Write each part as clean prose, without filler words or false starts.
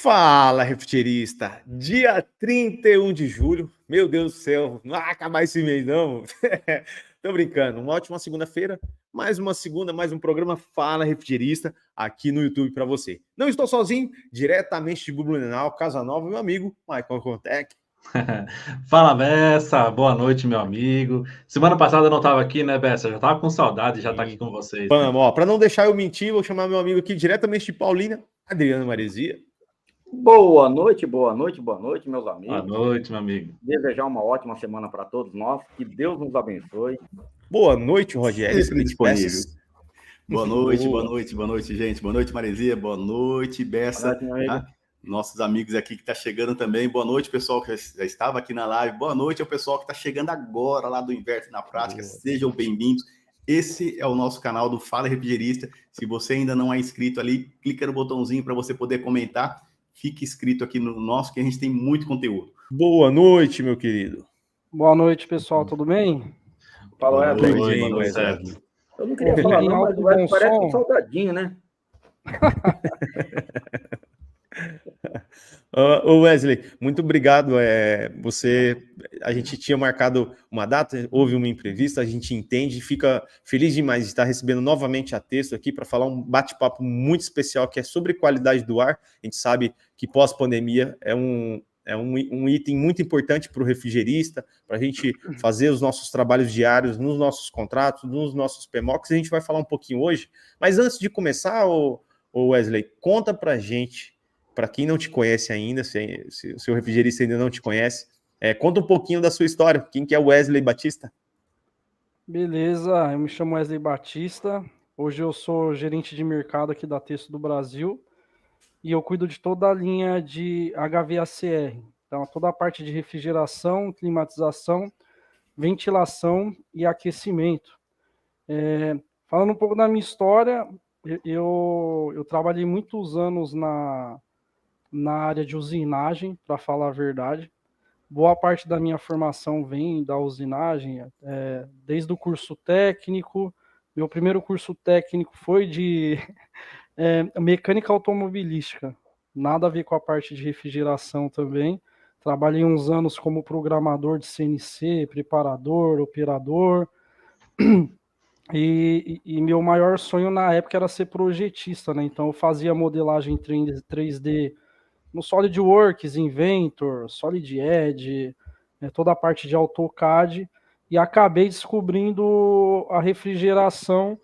Fala, refrigerista! Dia 31 de julho, meu Deus do céu, não vai acabar esse mês não. Tô brincando, uma ótima segunda-feira, mais uma segunda, mais um programa Fala Refrigerista aqui no YouTube para você. Não estou sozinho, diretamente de Blumenau, Casa Nova, meu amigo Michael Contec. Fala, Bessa. Boa noite, meu amigo. Semana passada eu não estava aqui, né, Bessa? Eu já estava com saudade de já estar aqui E com vocês, né? vamos, ó, para não deixar eu mentir, vou chamar meu amigo aqui diretamente de Paulínia, Adriano Maresia. Boa noite, boa noite, boa noite, meus Boa amigos. noite, meu amigo. Desejar uma ótima semana para todos nós. Que Deus nos abençoe. Boa noite, Rogério. Sempre disponível. Boa Boa. noite, gente. Boa noite, Maresia. Boa noite, Boa Bessa. noite, meu amigo. Tá? Nossos amigos aqui que está chegando também. Boa noite, pessoal que já estava aqui na live. Boa noite ao pessoal que está chegando agora lá do Inverso na Prática. Boa. Sejam bem-vindos. Esse é o nosso canal do Fala Refrigerista. Se você ainda não é inscrito ali, clica no botãozinho para você poder comentar. Fique inscrito aqui no nosso, que a gente tem muito conteúdo. Boa noite, meu querido. Boa noite, pessoal, tudo bem? Fala, Boa Wesley. noite, bem, boa noite, Wesley. certo. Eu não queria falar não, mas o Wesley parece um soldadinho, né? Ô Wesley, muito obrigado. A gente tinha marcado uma data, houve uma imprevista, a gente entende, fica feliz demais de estar recebendo novamente a Texto aqui para falar um bate-papo muito especial que é sobre qualidade do ar. A gente sabe que pós-pandemia é um item muito importante para o refrigerista, para a gente fazer os nossos trabalhos diários nos nossos contratos, nos nossos PMOCs. A gente vai falar um pouquinho hoje, mas antes de começar, ô Wesley, conta para a gente. Para quem não te conhece ainda, se o seu refrigerista ainda não te conhece, conta um pouquinho da sua história. Quem que é Wesley Batista? Beleza, eu me chamo Wesley Batista. Hoje eu sou gerente de mercado aqui da Texto do Brasil e eu cuido de toda a linha de HVACR. Então, toda a parte de refrigeração, climatização, ventilação e aquecimento. Falando um pouco da minha história, eu trabalhei muitos anos na área de usinagem, para falar a verdade. Boa parte da minha formação vem da usinagem, desde o curso técnico. Meu primeiro curso técnico foi de mecânica automobilística, nada a ver com a parte de refrigeração também. Trabalhei uns anos como programador de CNC, preparador, operador. E meu maior sonho na época era ser projetista, né? Então eu fazia modelagem 3D no SolidWorks, Inventor, Solid Edge, toda a parte de AutoCAD, e acabei descobrindo a refrigeração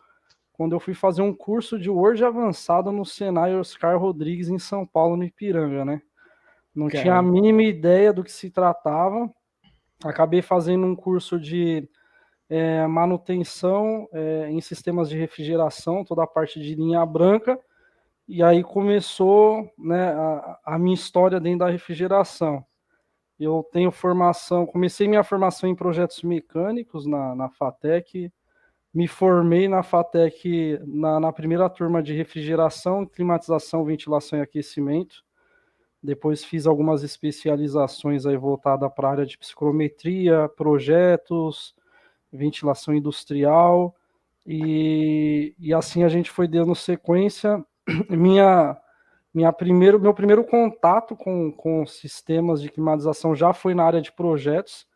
quando eu fui fazer um curso de Word avançado no Senai Oscar Rodrigues, em São Paulo, no Ipiranga, né? Não tinha a mínima ideia do que se tratava. Acabei fazendo um curso de manutenção em sistemas de refrigeração, toda a parte de linha branca, e aí começou, né, a minha história dentro da refrigeração. Eu tenho formação, comecei minha formação em projetos mecânicos na FATEC, me formei na FATEC na primeira turma de refrigeração, climatização, ventilação e aquecimento. Depois fiz algumas especializações aí voltadas para a área de psicometria, projetos, ventilação industrial, e assim a gente foi dando sequência. Meu primeiro contato com sistemas de climatização já foi na área de projetos.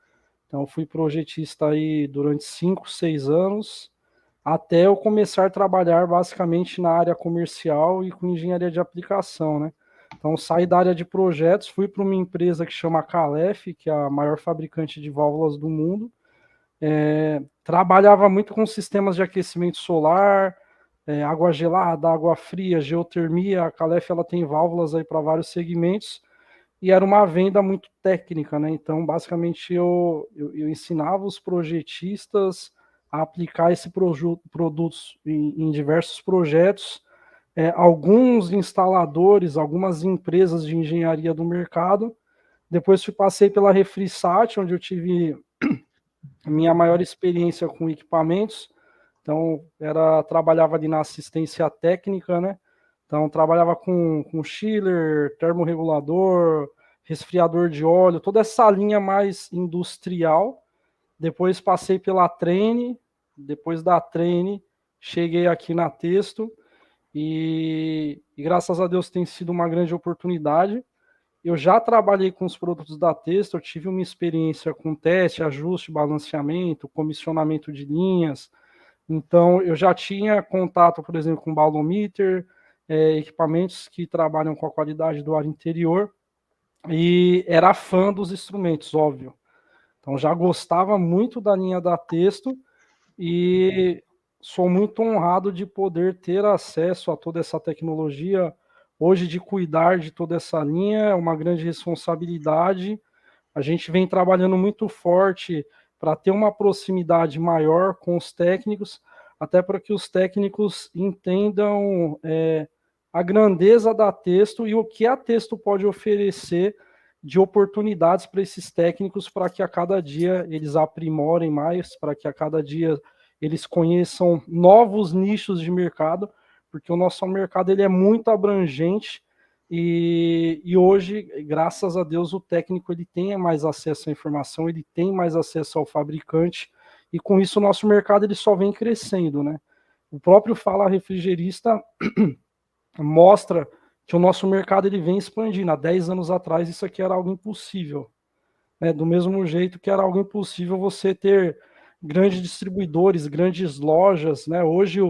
Então, fui projetista aí durante 5, 6 anos, até eu começar a trabalhar basicamente na área comercial e com engenharia de aplicação, né? Então, saí da área de projetos, fui para uma empresa que chama Calef, que é a maior fabricante de válvulas do mundo. Trabalhava muito com sistemas de aquecimento solar, água gelada, água fria, geotermia. A Calef ela tem válvulas aí para vários segmentos e era uma venda muito técnica, né? Então, basicamente, eu ensinava os projetistas a aplicar esse produtos em diversos projetos. Alguns instaladores, algumas empresas de engenharia do mercado. Depois passei pela Refrisat, onde eu tive minha maior experiência com equipamentos. Então, trabalhava ali na assistência técnica, né? Então, trabalhava com chiller, termorregulador, resfriador de óleo, toda essa linha mais industrial. Depois passei pela Trane, depois da Trane, cheguei aqui na Texto, e graças a Deus tem sido uma grande oportunidade. Eu já trabalhei com os produtos da Testo, eu tive uma experiência com teste, ajuste, balanceamento, comissionamento de linhas. Então, eu já tinha contato, por exemplo, com balometer, equipamentos que trabalham com a qualidade do ar interior, e era fã dos instrumentos, óbvio. Então, já gostava muito da linha da Testo e sou muito honrado de poder ter acesso a toda essa tecnologia. Hoje, de cuidar de toda essa linha, é uma grande responsabilidade. A gente vem trabalhando muito forte para ter uma proximidade maior com os técnicos, até para que os técnicos entendam a grandeza da Testo e o que a Testo pode oferecer de oportunidades para esses técnicos, para que a cada dia eles aprimorem mais, para que a cada dia eles conheçam novos nichos de mercado, porque o nosso mercado ele é muito abrangente e hoje, graças a Deus, o técnico ele tem mais acesso à informação, ele tem mais acesso ao fabricante, e com isso o nosso mercado ele só vem crescendo, né? O próprio Fala Refrigerista mostra que o nosso mercado ele vem expandindo. Há 10 anos atrás isso aqui era algo impossível, né? Do mesmo jeito que era algo impossível você ter grandes distribuidores, grandes lojas, né? Hoje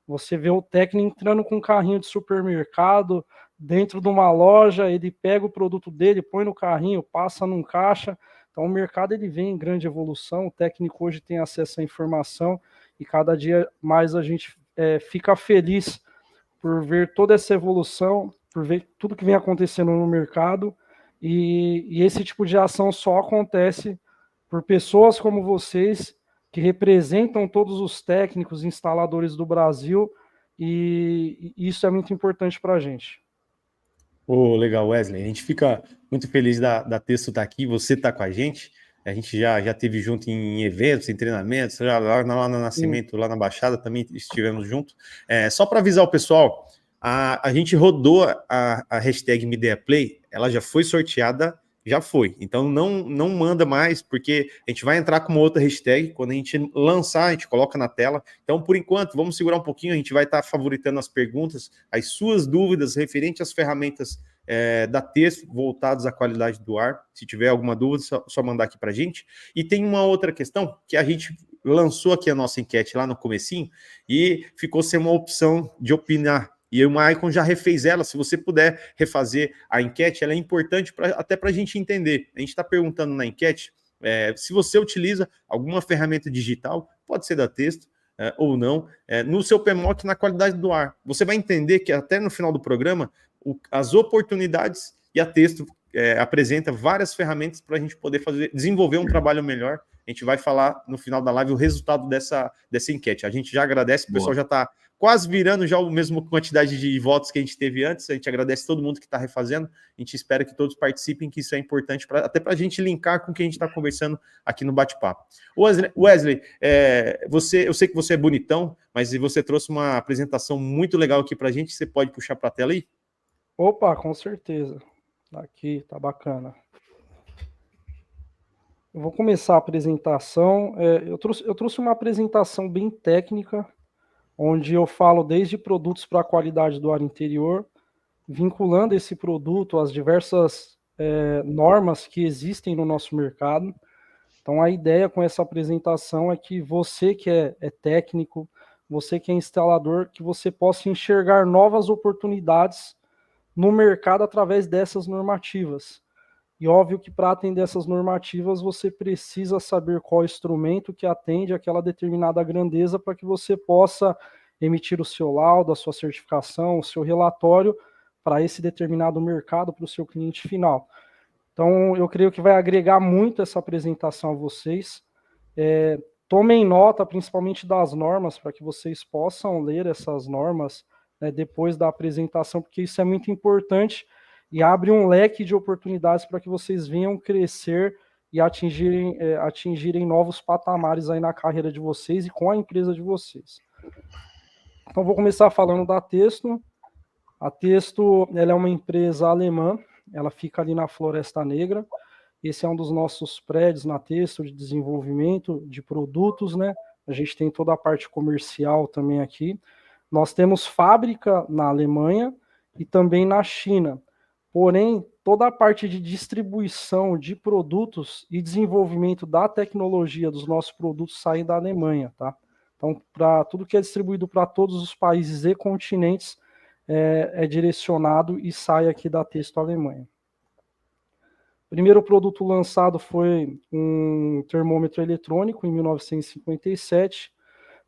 você vê o técnico entrando com um carrinho de supermercado dentro de uma loja, ele pega o produto dele, põe no carrinho, passa num caixa. Então o mercado ele vem em grande evolução, o técnico hoje tem acesso à informação e cada dia mais a gente fica feliz por ver toda essa evolução, por ver tudo que vem acontecendo no mercado, e esse tipo de ação só acontece por pessoas como vocês, que representam todos os técnicos, instaladores do Brasil, e isso é muito importante para a gente. Legal, Wesley. A gente fica muito feliz da Testo estar aqui, você está com a gente. A gente já teve junto em eventos, em treinamentos, já lá no Nascimento, lá na Baixada, também estivemos junto. Só para avisar o pessoal, a gente rodou a hashtag MedeaPlay, ela já foi sorteada, já foi. Então não manda mais, porque a gente vai entrar com uma outra hashtag, quando a gente lançar, a gente coloca na tela. Então, por enquanto, vamos segurar um pouquinho, a gente vai estar favoritando as perguntas, as suas dúvidas referentes às ferramentas da Testo, voltados à qualidade do ar. Se tiver alguma dúvida, só mandar aqui para a gente. E tem uma outra questão, que a gente lançou aqui a nossa enquete lá no comecinho, e ficou sem uma opção de opinar. E o Maicon já refez ela. Se você puder refazer a enquete, ela é importante até para a gente entender. A gente está perguntando na enquete se você utiliza alguma ferramenta digital, pode ser da Testo ou não, no seu PMOC na qualidade do ar. Você vai entender que até no final do programa, as oportunidades e a Testo apresenta várias ferramentas para a gente poder desenvolver um trabalho melhor. A gente vai falar no final da live o resultado dessa enquete. A gente já agradece, o pessoal já está quase virando já a mesma quantidade de votos que a gente teve antes. A gente agradece todo mundo que está refazendo. A gente espera que todos participem, que isso é importante até para a gente linkar com o que a gente está conversando aqui no bate-papo. Wesley, eu sei que você é bonitão, mas você trouxe uma apresentação muito legal aqui para a gente. Você pode puxar para a tela aí? Opa, com certeza. Aqui, tá bacana. Eu vou começar a apresentação. Eu trouxe uma apresentação bem técnica, onde eu falo desde produtos para a qualidade do ar interior, vinculando esse produto às diversas normas que existem no nosso mercado. Então, a ideia com essa apresentação é que você que é técnico, você que é instalador, que você possa enxergar novas oportunidades no mercado através dessas normativas. E óbvio que para atender essas normativas, você precisa saber qual instrumento que atende aquela determinada grandeza para que você possa emitir o seu laudo, a sua certificação, o seu relatório para esse determinado mercado, para o seu cliente final. Então, eu creio que vai agregar muito essa apresentação a vocês. Tomem nota, principalmente das normas, para que vocês possam ler essas normas depois da apresentação, porque isso é muito importante e abre um leque de oportunidades para que vocês venham crescer e atingirem novos patamares aí na carreira de vocês e com a empresa de vocês. Então, vou começar falando da Testo. A Testo, ela é uma empresa alemã, ela fica ali na Floresta Negra. Esse é um dos nossos prédios na Testo de desenvolvimento de produtos, né? A gente tem toda a parte comercial também aqui. Nós temos fábrica na Alemanha e também na China. Porém, toda a parte de distribuição de produtos e desenvolvimento da tecnologia dos nossos produtos sai da Alemanha, tá? Então, para tudo que é distribuído para todos os países e continentes é direcionado e sai aqui da Atesto Alemanha. O primeiro produto lançado foi um termômetro eletrônico em 1957.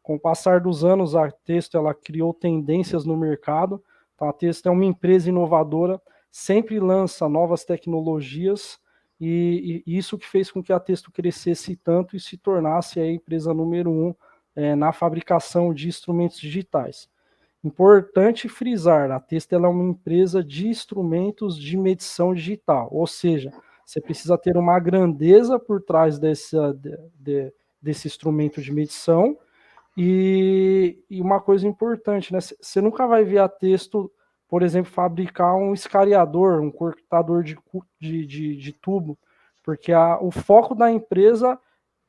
Com o passar dos anos, a Atesto ela criou tendências no mercado. Então, a Atesto é uma empresa inovadora, sempre lança novas tecnologias e isso que fez com que a Atesto crescesse tanto e se tornasse a empresa número 1 na fabricação de instrumentos digitais. Importante frisar, a Atesto ela é uma empresa de instrumentos de medição digital, ou seja, você precisa ter uma grandeza por trás desse instrumento de medição e uma coisa importante, né? Você nunca vai ver a Atesto, por exemplo, fabricar um escariador, um cortador de tubo, porque o foco da empresa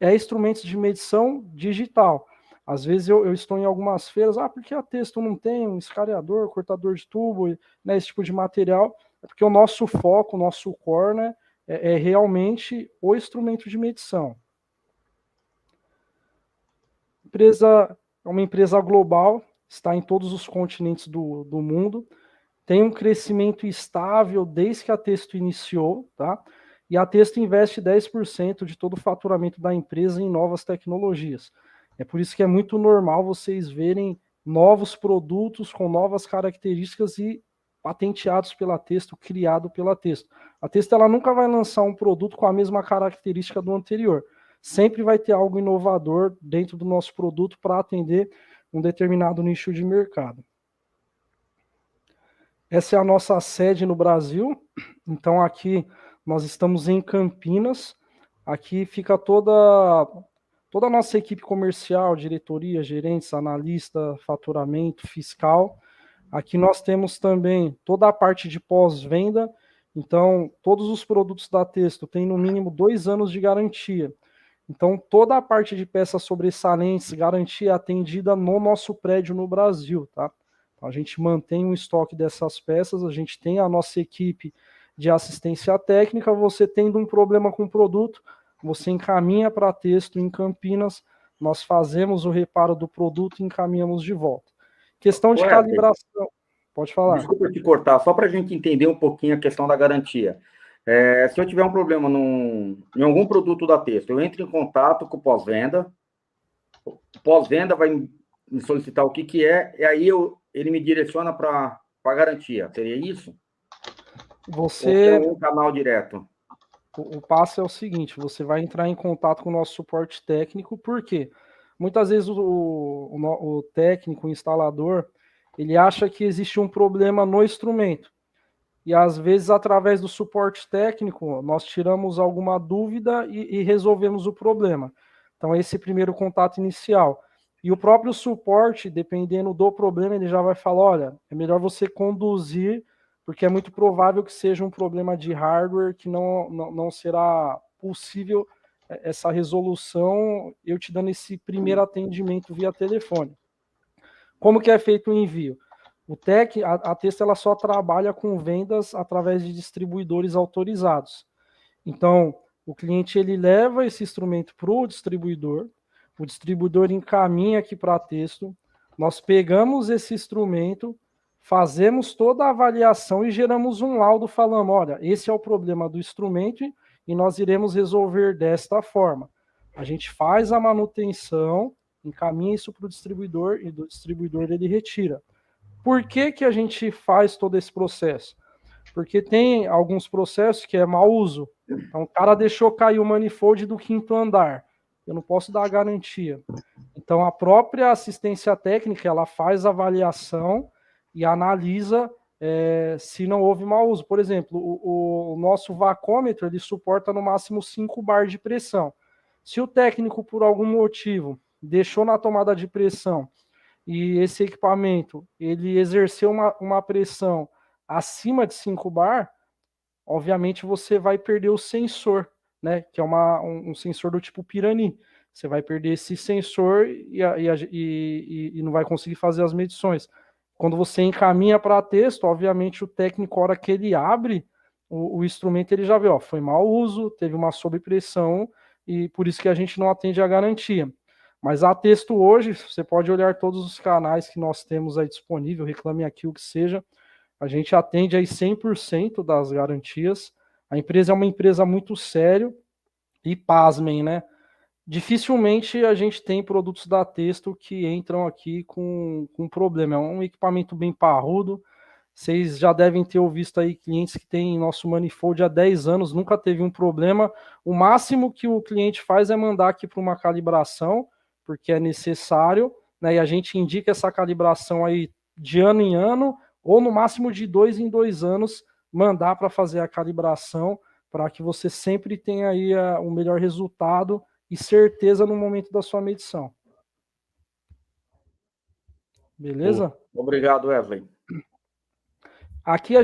é instrumentos de medição digital. Às vezes eu estou em algumas feiras, porque a Atesto não tem um escariador, cortador de tubo, né, esse tipo de material, é porque o nosso foco, o nosso core, né, é realmente o instrumento de medição. A empresa é uma empresa global, está em todos os continentes do mundo, tem um crescimento estável desde que a Atesto iniciou, tá? E a Atesto investe 10% de todo o faturamento da empresa em novas tecnologias. É por isso que é muito normal vocês verem novos produtos com novas características e patenteados pela Atesto, criado pela Atesto. A Atesto ela nunca vai lançar um produto com a mesma característica do anterior. Sempre vai ter algo inovador dentro do nosso produto para atender um determinado nicho de mercado. Essa é a nossa sede no Brasil. Então aqui nós estamos em Campinas. Aqui fica toda a nossa equipe comercial, diretoria, gerentes, analista, faturamento, fiscal. Aqui nós temos também toda a parte de pós-venda. Então, todos os produtos da Atesto têm no mínimo 2 anos de garantia. Então, toda a parte de peças sobressalentes, garantia atendida no nosso prédio no Brasil, tá? Então, a gente mantém um estoque dessas peças, a gente tem a nossa equipe de assistência técnica. Você tendo um problema com o produto, você encaminha para a Atesto em Campinas, nós fazemos o reparo do produto e encaminhamos de volta. Questão de calibração. Pode falar. Desculpa te cortar, só para a gente entender um pouquinho a questão da garantia. Se eu tiver um problema em algum produto da Atesto, eu entro em contato com o pós-venda vai me solicitar o que é, e aí ele me direciona para a garantia. Seria isso? Você... Ou é um canal direto? O passo é o seguinte, você vai entrar em contato com o nosso suporte técnico, porque muitas vezes o técnico, o instalador, ele acha que existe um problema no instrumento. E às vezes, através do suporte técnico, nós tiramos alguma dúvida e resolvemos o problema. Então, esse primeiro contato inicial. E o próprio suporte, dependendo do problema, ele já vai falar, olha, é melhor você conduzir, porque é muito provável que seja um problema de hardware que não será possível essa resolução, eu te dando esse primeiro atendimento via telefone. Como que é feito o envio? A Atesto ela só trabalha com vendas através de distribuidores autorizados. Então, o cliente ele leva esse instrumento para o distribuidor encaminha aqui para a Atesto, nós pegamos esse instrumento, fazemos toda a avaliação e geramos um laudo falando, olha, esse é o problema do instrumento e nós iremos resolver desta forma. A gente faz a manutenção, encaminha isso para o distribuidor e do distribuidor ele retira. Por que a gente faz todo esse processo? Porque tem alguns processos que é mau uso. Então, o cara deixou cair o manifold do 5º andar. Eu não posso dar a garantia. Então, a própria assistência técnica, ela faz a avaliação e analisa se não houve mau uso. Por exemplo, o nosso vacômetro, ele suporta no máximo 5 bar de pressão. Se o técnico, por algum motivo, deixou na tomada de pressão e esse equipamento ele exerceu uma pressão acima de 5 bar, obviamente você vai perder o sensor, né, que é um sensor do tipo Pirani. você vai perder esse sensor e não vai conseguir fazer as medições. Quando você encaminha para texto, obviamente o técnico, a hora que ele abre o instrumento, ele já vê, ó, foi mau uso, teve uma sobrepressão, e por isso que a gente não atende a garantia. Mas a texto hoje, você pode olhar todos os canais que nós temos aí disponível, Reclame Aqui, o que seja, a gente atende aí 100% das garantias. A empresa é uma empresa muito séria e, pasmem, né? Dificilmente a gente tem produtos da Texto que entram aqui com problema. É um equipamento bem parrudo. Vocês já devem ter visto aí clientes que têm nosso manifold há 10 anos, nunca teve um problema. O máximo que o cliente faz é mandar aqui para uma calibração, porque é necessário, né? E a gente indica essa calibração aí de ano em ano, ou no máximo de 2 em 2 anos, mandar para fazer a calibração, para que você sempre tenha aí o melhor resultado e certeza no momento da sua medição. Beleza? Obrigado, Wesley. Aqui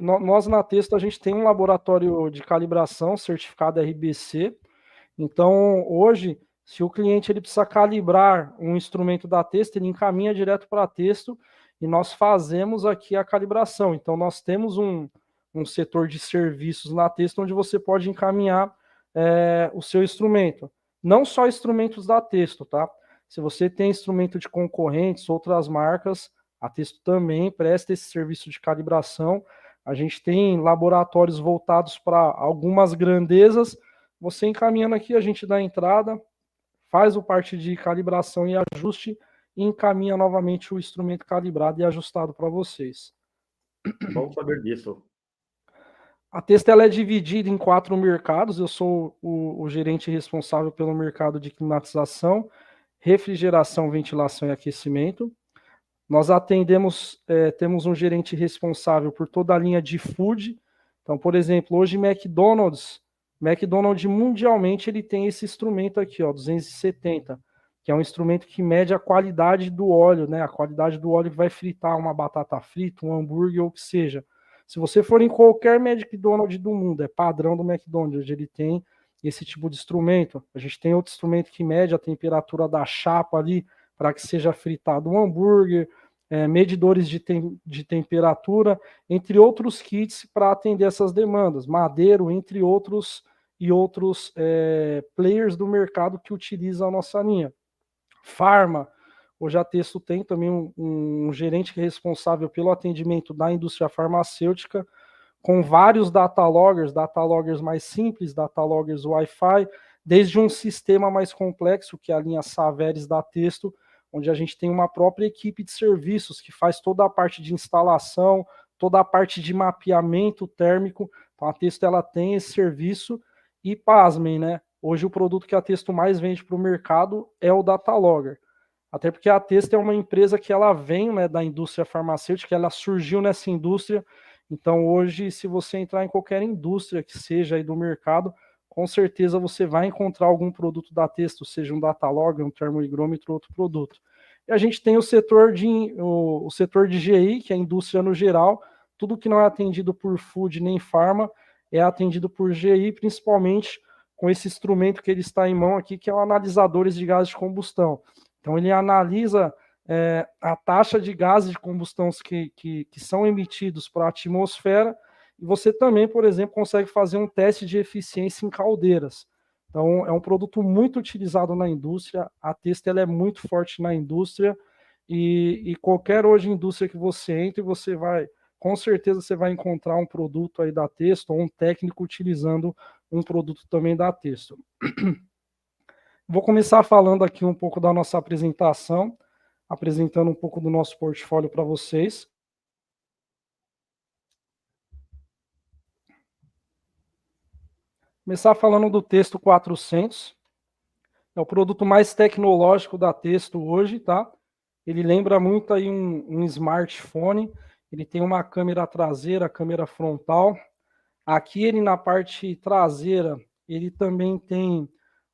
nós na Texto, a gente tem um laboratório de calibração certificado RBC. Então, hoje, se o cliente ele precisa calibrar um instrumento da Texto, ele encaminha direto para a Texto e nós fazemos aqui a calibração. Então, nós temos um setor de serviços na Texto onde você pode encaminhar o seu instrumento. Não só instrumentos da Texto, tá? Se você tem instrumento de concorrentes, outras marcas, a Texto também presta esse serviço de calibração. A gente tem laboratórios voltados para algumas grandezas. Você encaminhando aqui, a gente dá a entrada, faz o parte de calibração e ajuste e encaminha novamente o instrumento calibrado e ajustado para vocês. Bom saber disso. A Texto ela é dividida em 4 mercados. Eu sou o gerente responsável pelo mercado de climatização, refrigeração, ventilação e aquecimento. Nós atendemos, temos um gerente responsável por toda a linha de food. Então, por exemplo, hoje McDonald's mundialmente ele tem esse instrumento aqui, ó, 270, que é um instrumento que mede a qualidade do óleo, né? A qualidade do óleo que vai fritar uma batata frita, um hambúrguer ou o que seja. Se você for em qualquer McDonald's do mundo, é padrão do McDonald's, ele tem esse tipo de instrumento. A gente tem outro instrumento que mede a temperatura da chapa ali, para que seja fritado um hambúrguer, medidores de temperatura, entre outros kits para atender essas demandas, Madeiro, entre outros players do mercado que utilizam a nossa linha. Farma, hoje a Texto tem também um gerente que é responsável pelo atendimento da indústria farmacêutica, com vários dataloggers mais simples, dataloggers Wi-Fi, desde um sistema mais complexo, que é a linha Saveres da Texto, onde a gente tem uma própria equipe de serviços que faz toda a parte de instalação, toda a parte de mapeamento térmico. Então a Texto ela tem esse serviço e, pasmem, né? Hoje o produto que a Texto mais vende para o mercado é o Datalogger. Até porque a Texto é uma empresa que ela vem, né, da indústria farmacêutica, ela surgiu nessa indústria. Então hoje, se você entrar em qualquer indústria que seja aí do mercado, com certeza você vai encontrar algum produto da Texto, seja um Datalogger, um termohigrômetro, outro produto. E a gente tem o setor de GI, que é a indústria no geral. Tudo que não é atendido por food nem farma é atendido por GI, principalmente com esse instrumento que ele está em mão aqui, que é o analisadores de gases de combustão. Então ele analisa a taxa de gases de combustão que são emitidos para a atmosfera. E você também, por exemplo, consegue fazer um teste de eficiência em caldeiras. Então, é um produto muito utilizado na indústria. A Texto ela é muito forte na indústria e qualquer hoje indústria que você entre, com certeza você vai encontrar um produto aí da Texto ou um técnico utilizando um produto também da Texto. Vou começar falando aqui um pouco da nossa apresentação, apresentando um pouco do nosso portfólio para vocês. Começar falando do Texto 400. É o produto mais tecnológico da Texto hoje, tá? Ele lembra muito aí um smartphone. Ele tem uma câmera traseira, câmera frontal. Aqui ele na parte traseira, ele também tem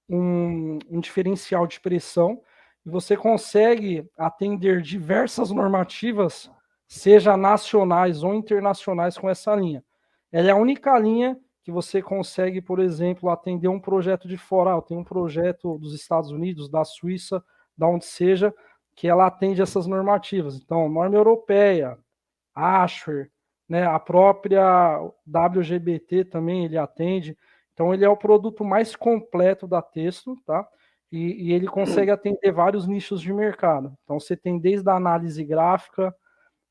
um diferencial de pressão. E você consegue atender diversas normativas, seja nacionais ou internacionais, com essa linha. Ela é a única linha que você consegue, por exemplo, atender um projeto de fora. Tem um projeto dos Estados Unidos, da Suíça, da onde seja, que ela atende essas normativas. Então, norma europeia, ASHRAE, né, a própria WGBT também ele atende. Então, ele é o produto mais completo da Texto, tá? E ele consegue atender vários nichos de mercado. Então, você tem desde a análise gráfica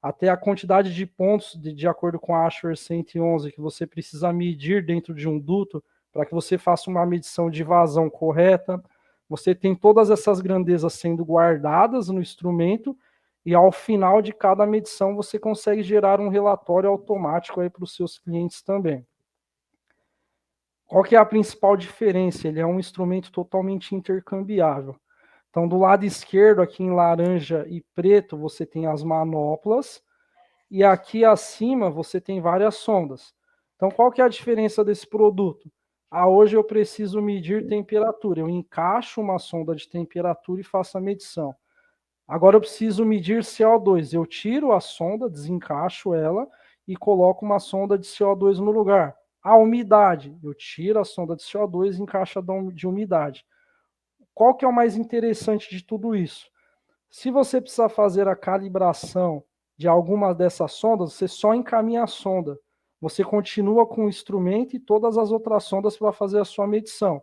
até a quantidade de pontos, de acordo com a ASHRAE 111, que você precisa medir dentro de um duto para que você faça uma medição de vazão correta. Você tem todas essas grandezas sendo guardadas no instrumento e ao final de cada medição você consegue gerar um relatório automático aí para os seus clientes também. Qual que é a principal diferença? Ele é um instrumento totalmente intercambiável. Então, do lado esquerdo, aqui em laranja e preto, você tem as manoplas, e aqui acima você tem várias sondas. Então, qual que é a diferença desse produto? Hoje eu preciso medir temperatura. Eu encaixo uma sonda de temperatura e faço a medição. Agora eu preciso medir CO2. Eu tiro a sonda, desencaixo ela e coloco uma sonda de CO2 no lugar. A umidade. Eu tiro a sonda de CO2 e encaixo a de umidade. Qual que é o mais interessante de tudo isso? Se você precisar fazer a calibração de alguma dessas sondas, você só encaminha a sonda. Você continua com o instrumento e todas as outras sondas para fazer a sua medição.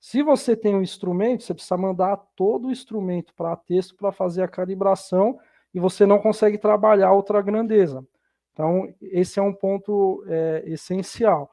Se você tem um instrumento, você precisa mandar todo o instrumento para a Texto para fazer a calibração e você não consegue trabalhar outra grandeza. Então, esse é um ponto essencial.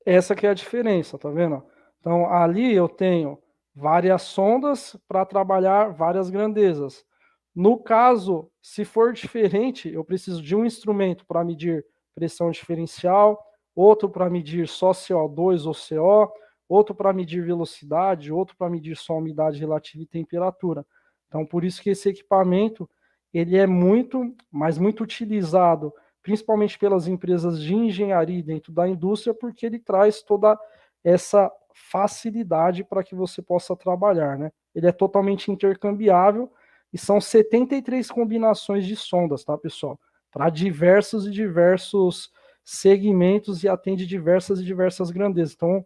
Essa que é a diferença, tá vendo? Então, ali eu tenho várias sondas para trabalhar várias grandezas. No caso, se for diferente, eu preciso de um instrumento para medir pressão diferencial, outro para medir só CO2 ou CO, outro para medir velocidade, outro para medir só umidade relativa e temperatura. Então, por isso que esse equipamento ele é muito, mas muito utilizado, principalmente pelas empresas de engenharia dentro da indústria, porque ele traz toda essa facilidade para que você possa trabalhar, né? Ele é totalmente intercambiável e são 73 combinações de sondas, tá, pessoal? Para diversos e diversos segmentos e atende diversas e diversas grandezas. Então,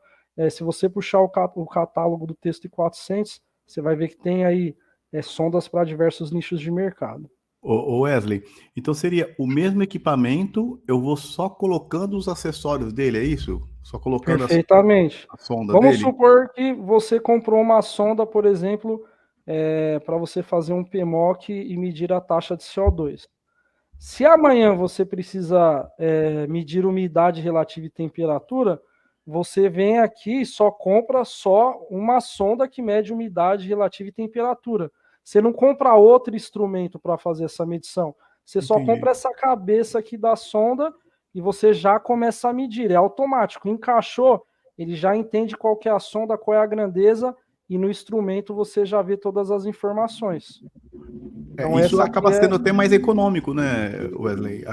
se você puxar o catálogo do Texto 400, você vai ver que tem aí sondas para diversos nichos de mercado. Ô Wesley, então seria o mesmo equipamento, eu vou só colocando os acessórios dele, é isso? Só colocando Perfeitamente. a sonda Vamos dele? supor que você comprou uma sonda, por exemplo, para você fazer um PMOC e medir a taxa de CO2. Se amanhã você precisa medir umidade relativa e temperatura, você vem aqui e só compra só uma sonda que mede umidade relativa e temperatura. Você não compra outro instrumento para fazer essa medição. Você só compra essa cabeça aqui da sonda e você já começa a medir. É automático. Encaixou, ele já entende qual que é a sonda, qual é a grandeza, e no instrumento você já vê todas as informações. Então, isso acaba sendo até mais econômico, né, Wesley?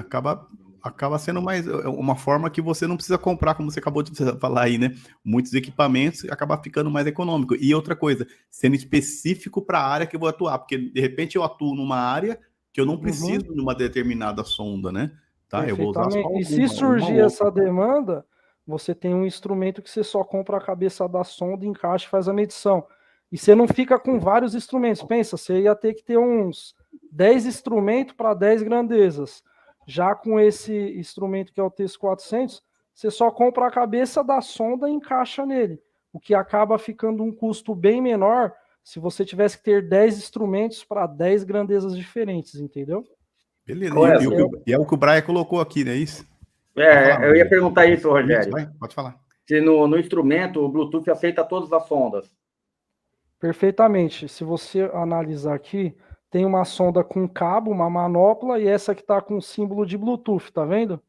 Acaba sendo mais uma forma que você não precisa comprar, como você acabou de falar aí, né? Muitos equipamentos, acaba ficando mais econômico. E outra coisa, sendo específico para a área que eu vou atuar, porque de repente eu atuo numa área que eu não preciso de uma determinada sonda, né? Tá? Eu vou usar só alguma, e se surgir essa demanda, você tem um instrumento que você só compra a cabeça da sonda, encaixa e faz a medição. E você não fica com vários instrumentos. Pensa, você ia ter que ter uns 10 instrumentos para 10 grandezas. Já com esse instrumento que é o Texto 400, você só compra a cabeça da sonda e encaixa nele, o que acaba ficando um custo bem menor se você tivesse que ter 10 instrumentos para 10 grandezas diferentes, entendeu? Beleza, e é o que o Brian colocou aqui, não é isso? Eu ia perguntar isso, Rogério. Isso, pode falar. Se no instrumento o Bluetooth aceita todas as sondas. Perfeitamente. Se você analisar aqui, tem uma sonda com cabo, uma manopla, e essa que está com o símbolo de Bluetooth, tá vendo?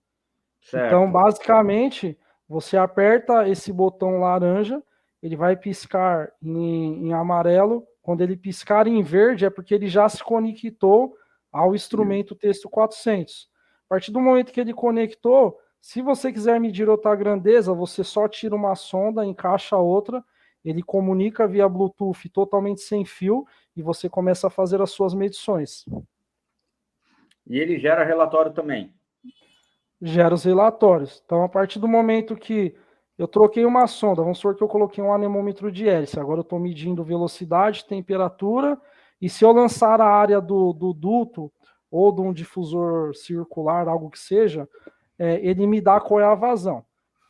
Certo. Então, basicamente, você aperta esse botão laranja, ele vai piscar em amarelo. Quando ele piscar em verde, é porque ele já se conectou ao instrumento Texto 400. A partir do momento que ele conectou, se você quiser medir outra grandeza, você só tira uma sonda, encaixa outra, ele comunica via Bluetooth totalmente sem fio e você começa a fazer as suas medições. E ele gera relatório também? gera os relatórios. Então, a partir do momento que eu troquei uma sonda, vamos supor que eu coloquei um anemômetro de hélice, agora eu estou medindo velocidade, temperatura, e se eu lançar a área do duto ou de um difusor circular, algo que seja, ele me dá qual é a vazão.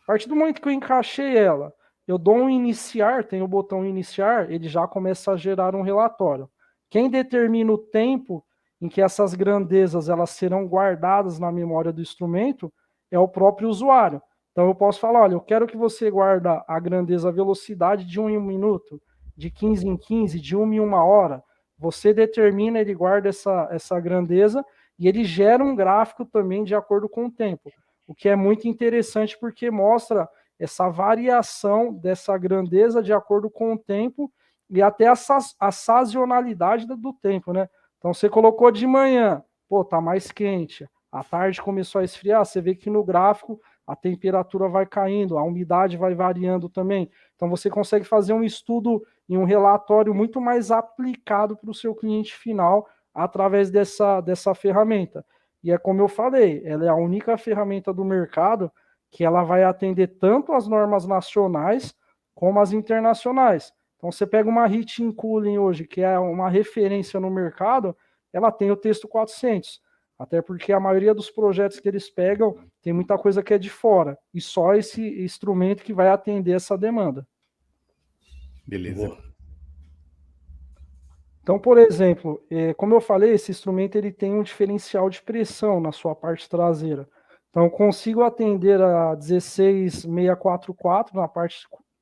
A partir do momento que eu encaixei ela, eu dou um iniciar, tem o botão iniciar, ele já começa a gerar um relatório. Quem determina o tempo em que essas grandezas elas serão guardadas na memória do instrumento é o próprio usuário. Então eu posso falar, olha, eu quero que você guarde a grandeza, a velocidade de 1 em 1 minuto, de 15 em 15, de 1 em 1 hora. Você determina, ele guarda essa grandeza e ele gera um gráfico também de acordo com o tempo, o que é muito interessante porque mostra essa variação dessa grandeza de acordo com o tempo e até a sazonalidade do tempo, né? Então você colocou de manhã, pô, tá mais quente, à tarde começou a esfriar, você vê que no gráfico a temperatura vai caindo, a umidade vai variando também. Então você consegue fazer um estudo em um relatório muito mais aplicado para o seu cliente final através dessa ferramenta. E é como eu falei, ela é a única ferramenta do mercado que ela vai atender tanto as normas nacionais como as internacionais. Então você pega uma Heating Cooling hoje, que é uma referência no mercado, ela tem o texto 400. Até porque a maioria dos projetos que eles pegam tem muita coisa que é de fora. E só esse instrumento que vai atender essa demanda. Beleza. Boa. Então, por exemplo, como eu falei, esse instrumento ele tem um diferencial de pressão na sua parte traseira. Então, eu consigo atender a 16644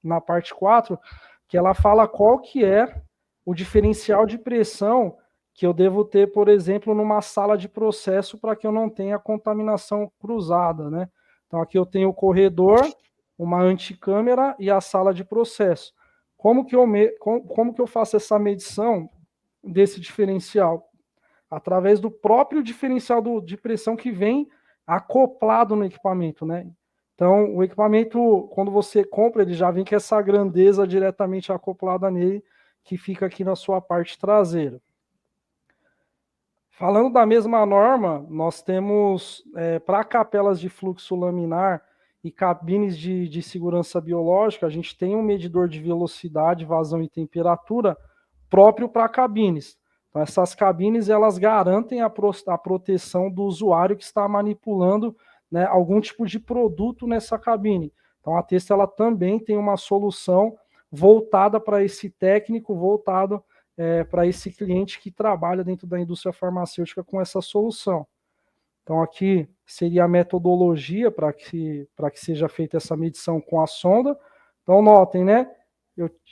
na parte 4, que ela fala qual que é o diferencial de pressão que eu devo ter, por exemplo, numa sala de processo para que eu não tenha contaminação cruzada, né? Então, aqui eu tenho o corredor, uma anticâmara e a sala de processo. Como que eu faço essa medição desse diferencial? Através do próprio diferencial de pressão que vem acoplado no equipamento, né? Então, o equipamento, quando você compra, ele já vem com essa grandeza diretamente acoplada nele, que fica aqui na sua parte traseira. Falando da mesma norma, nós temos, para capelas de fluxo laminar e cabines de segurança biológica, a gente tem um medidor de velocidade, vazão e temperatura próprio para cabines. Então, essas cabines, elas garantem a proteção do usuário que está manipulando, né, algum tipo de produto nessa cabine. Então, a Testa ela também tem uma solução voltada para esse técnico, voltado para esse cliente que trabalha dentro da indústria farmacêutica com essa solução. Então, aqui seria a metodologia para que seja feita essa medição com a sonda. Então, notem, né?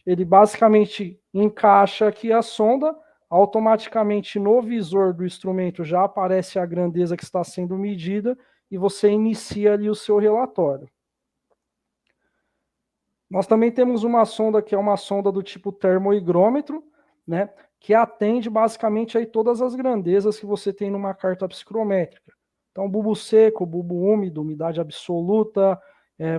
Ele basicamente encaixa aqui a sonda, automaticamente no visor do instrumento já aparece a grandeza que está sendo medida e você inicia ali o seu relatório. Nós também temos uma sonda que é uma sonda do tipo termohigrômetro, né, que atende basicamente aí todas as grandezas que você tem numa carta psicométrica. Então, bulbo seco, bulbo úmido, umidade absoluta,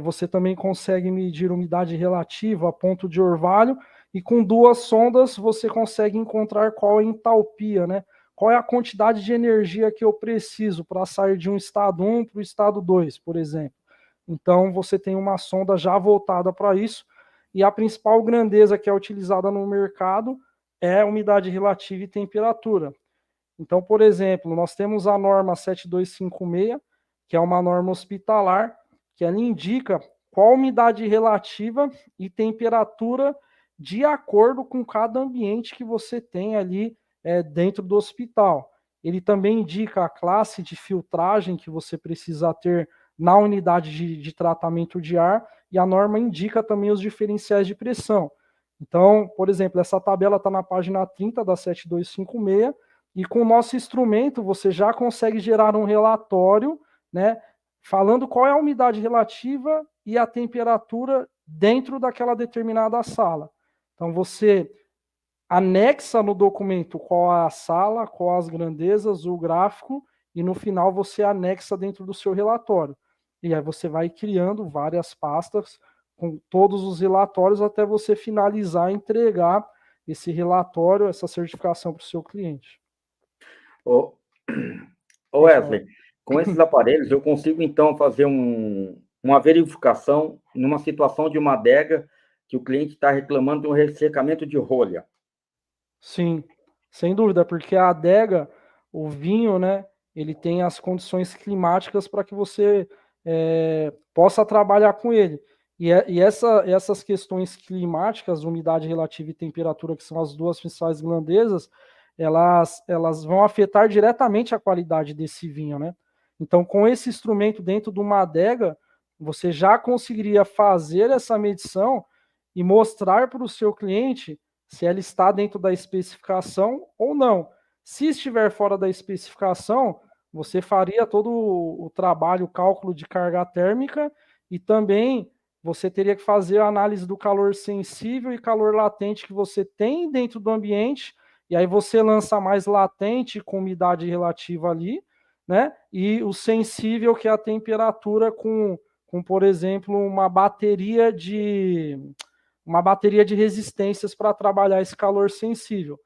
você também consegue medir umidade relativa, ponto de orvalho, e com duas sondas você consegue encontrar qual é a entalpia, né? Qual é a quantidade de energia que eu preciso para sair de um estado 1 para o estado 2, por exemplo. Então, você tem uma sonda já voltada para isso, e a principal grandeza que é utilizada no mercado é umidade relativa e temperatura. Então, por exemplo, nós temos a norma 7256, que é uma norma hospitalar, que ela indica qual umidade relativa e temperatura de acordo com cada ambiente que você tem ali dentro do hospital. Ele também indica a classe de filtragem que você precisa ter na unidade de tratamento de ar, e a norma indica também os diferenciais de pressão. Então, por exemplo, essa tabela está na página 30 da 7256, e com o nosso instrumento você já consegue gerar um relatório, né, falando qual é a umidade relativa e a temperatura dentro daquela determinada sala. Então, você anexa no documento qual é a sala, qual as grandezas, o gráfico, e no final você anexa dentro do seu relatório. E aí você vai criando várias pastas com todos os relatórios até você finalizar e entregar esse relatório, essa certificação para o seu cliente. Ô Wesley, com esses aparelhos, eu consigo, então, fazer uma verificação numa situação de uma adega que o cliente está reclamando de um ressecamento de rolha. Sim, sem dúvida, porque a adega, o vinho, né, ele tem as condições climáticas para que você possa trabalhar com ele. E essas questões climáticas, umidade relativa e temperatura, que são as duas principais grandezas, elas vão afetar diretamente a qualidade desse vinho, né? Então, com esse instrumento dentro de uma adega, você já conseguiria fazer essa medição e mostrar para o seu cliente se ela está dentro da especificação ou não. Se estiver fora da especificação, você faria todo o trabalho, o cálculo de carga térmica e também você teria que fazer a análise do calor sensível e calor latente que você tem dentro do ambiente, e aí você lança mais latente com umidade relativa ali, né? E o sensível, que é a temperatura com por exemplo, uma bateria de resistências para trabalhar esse calor sensível.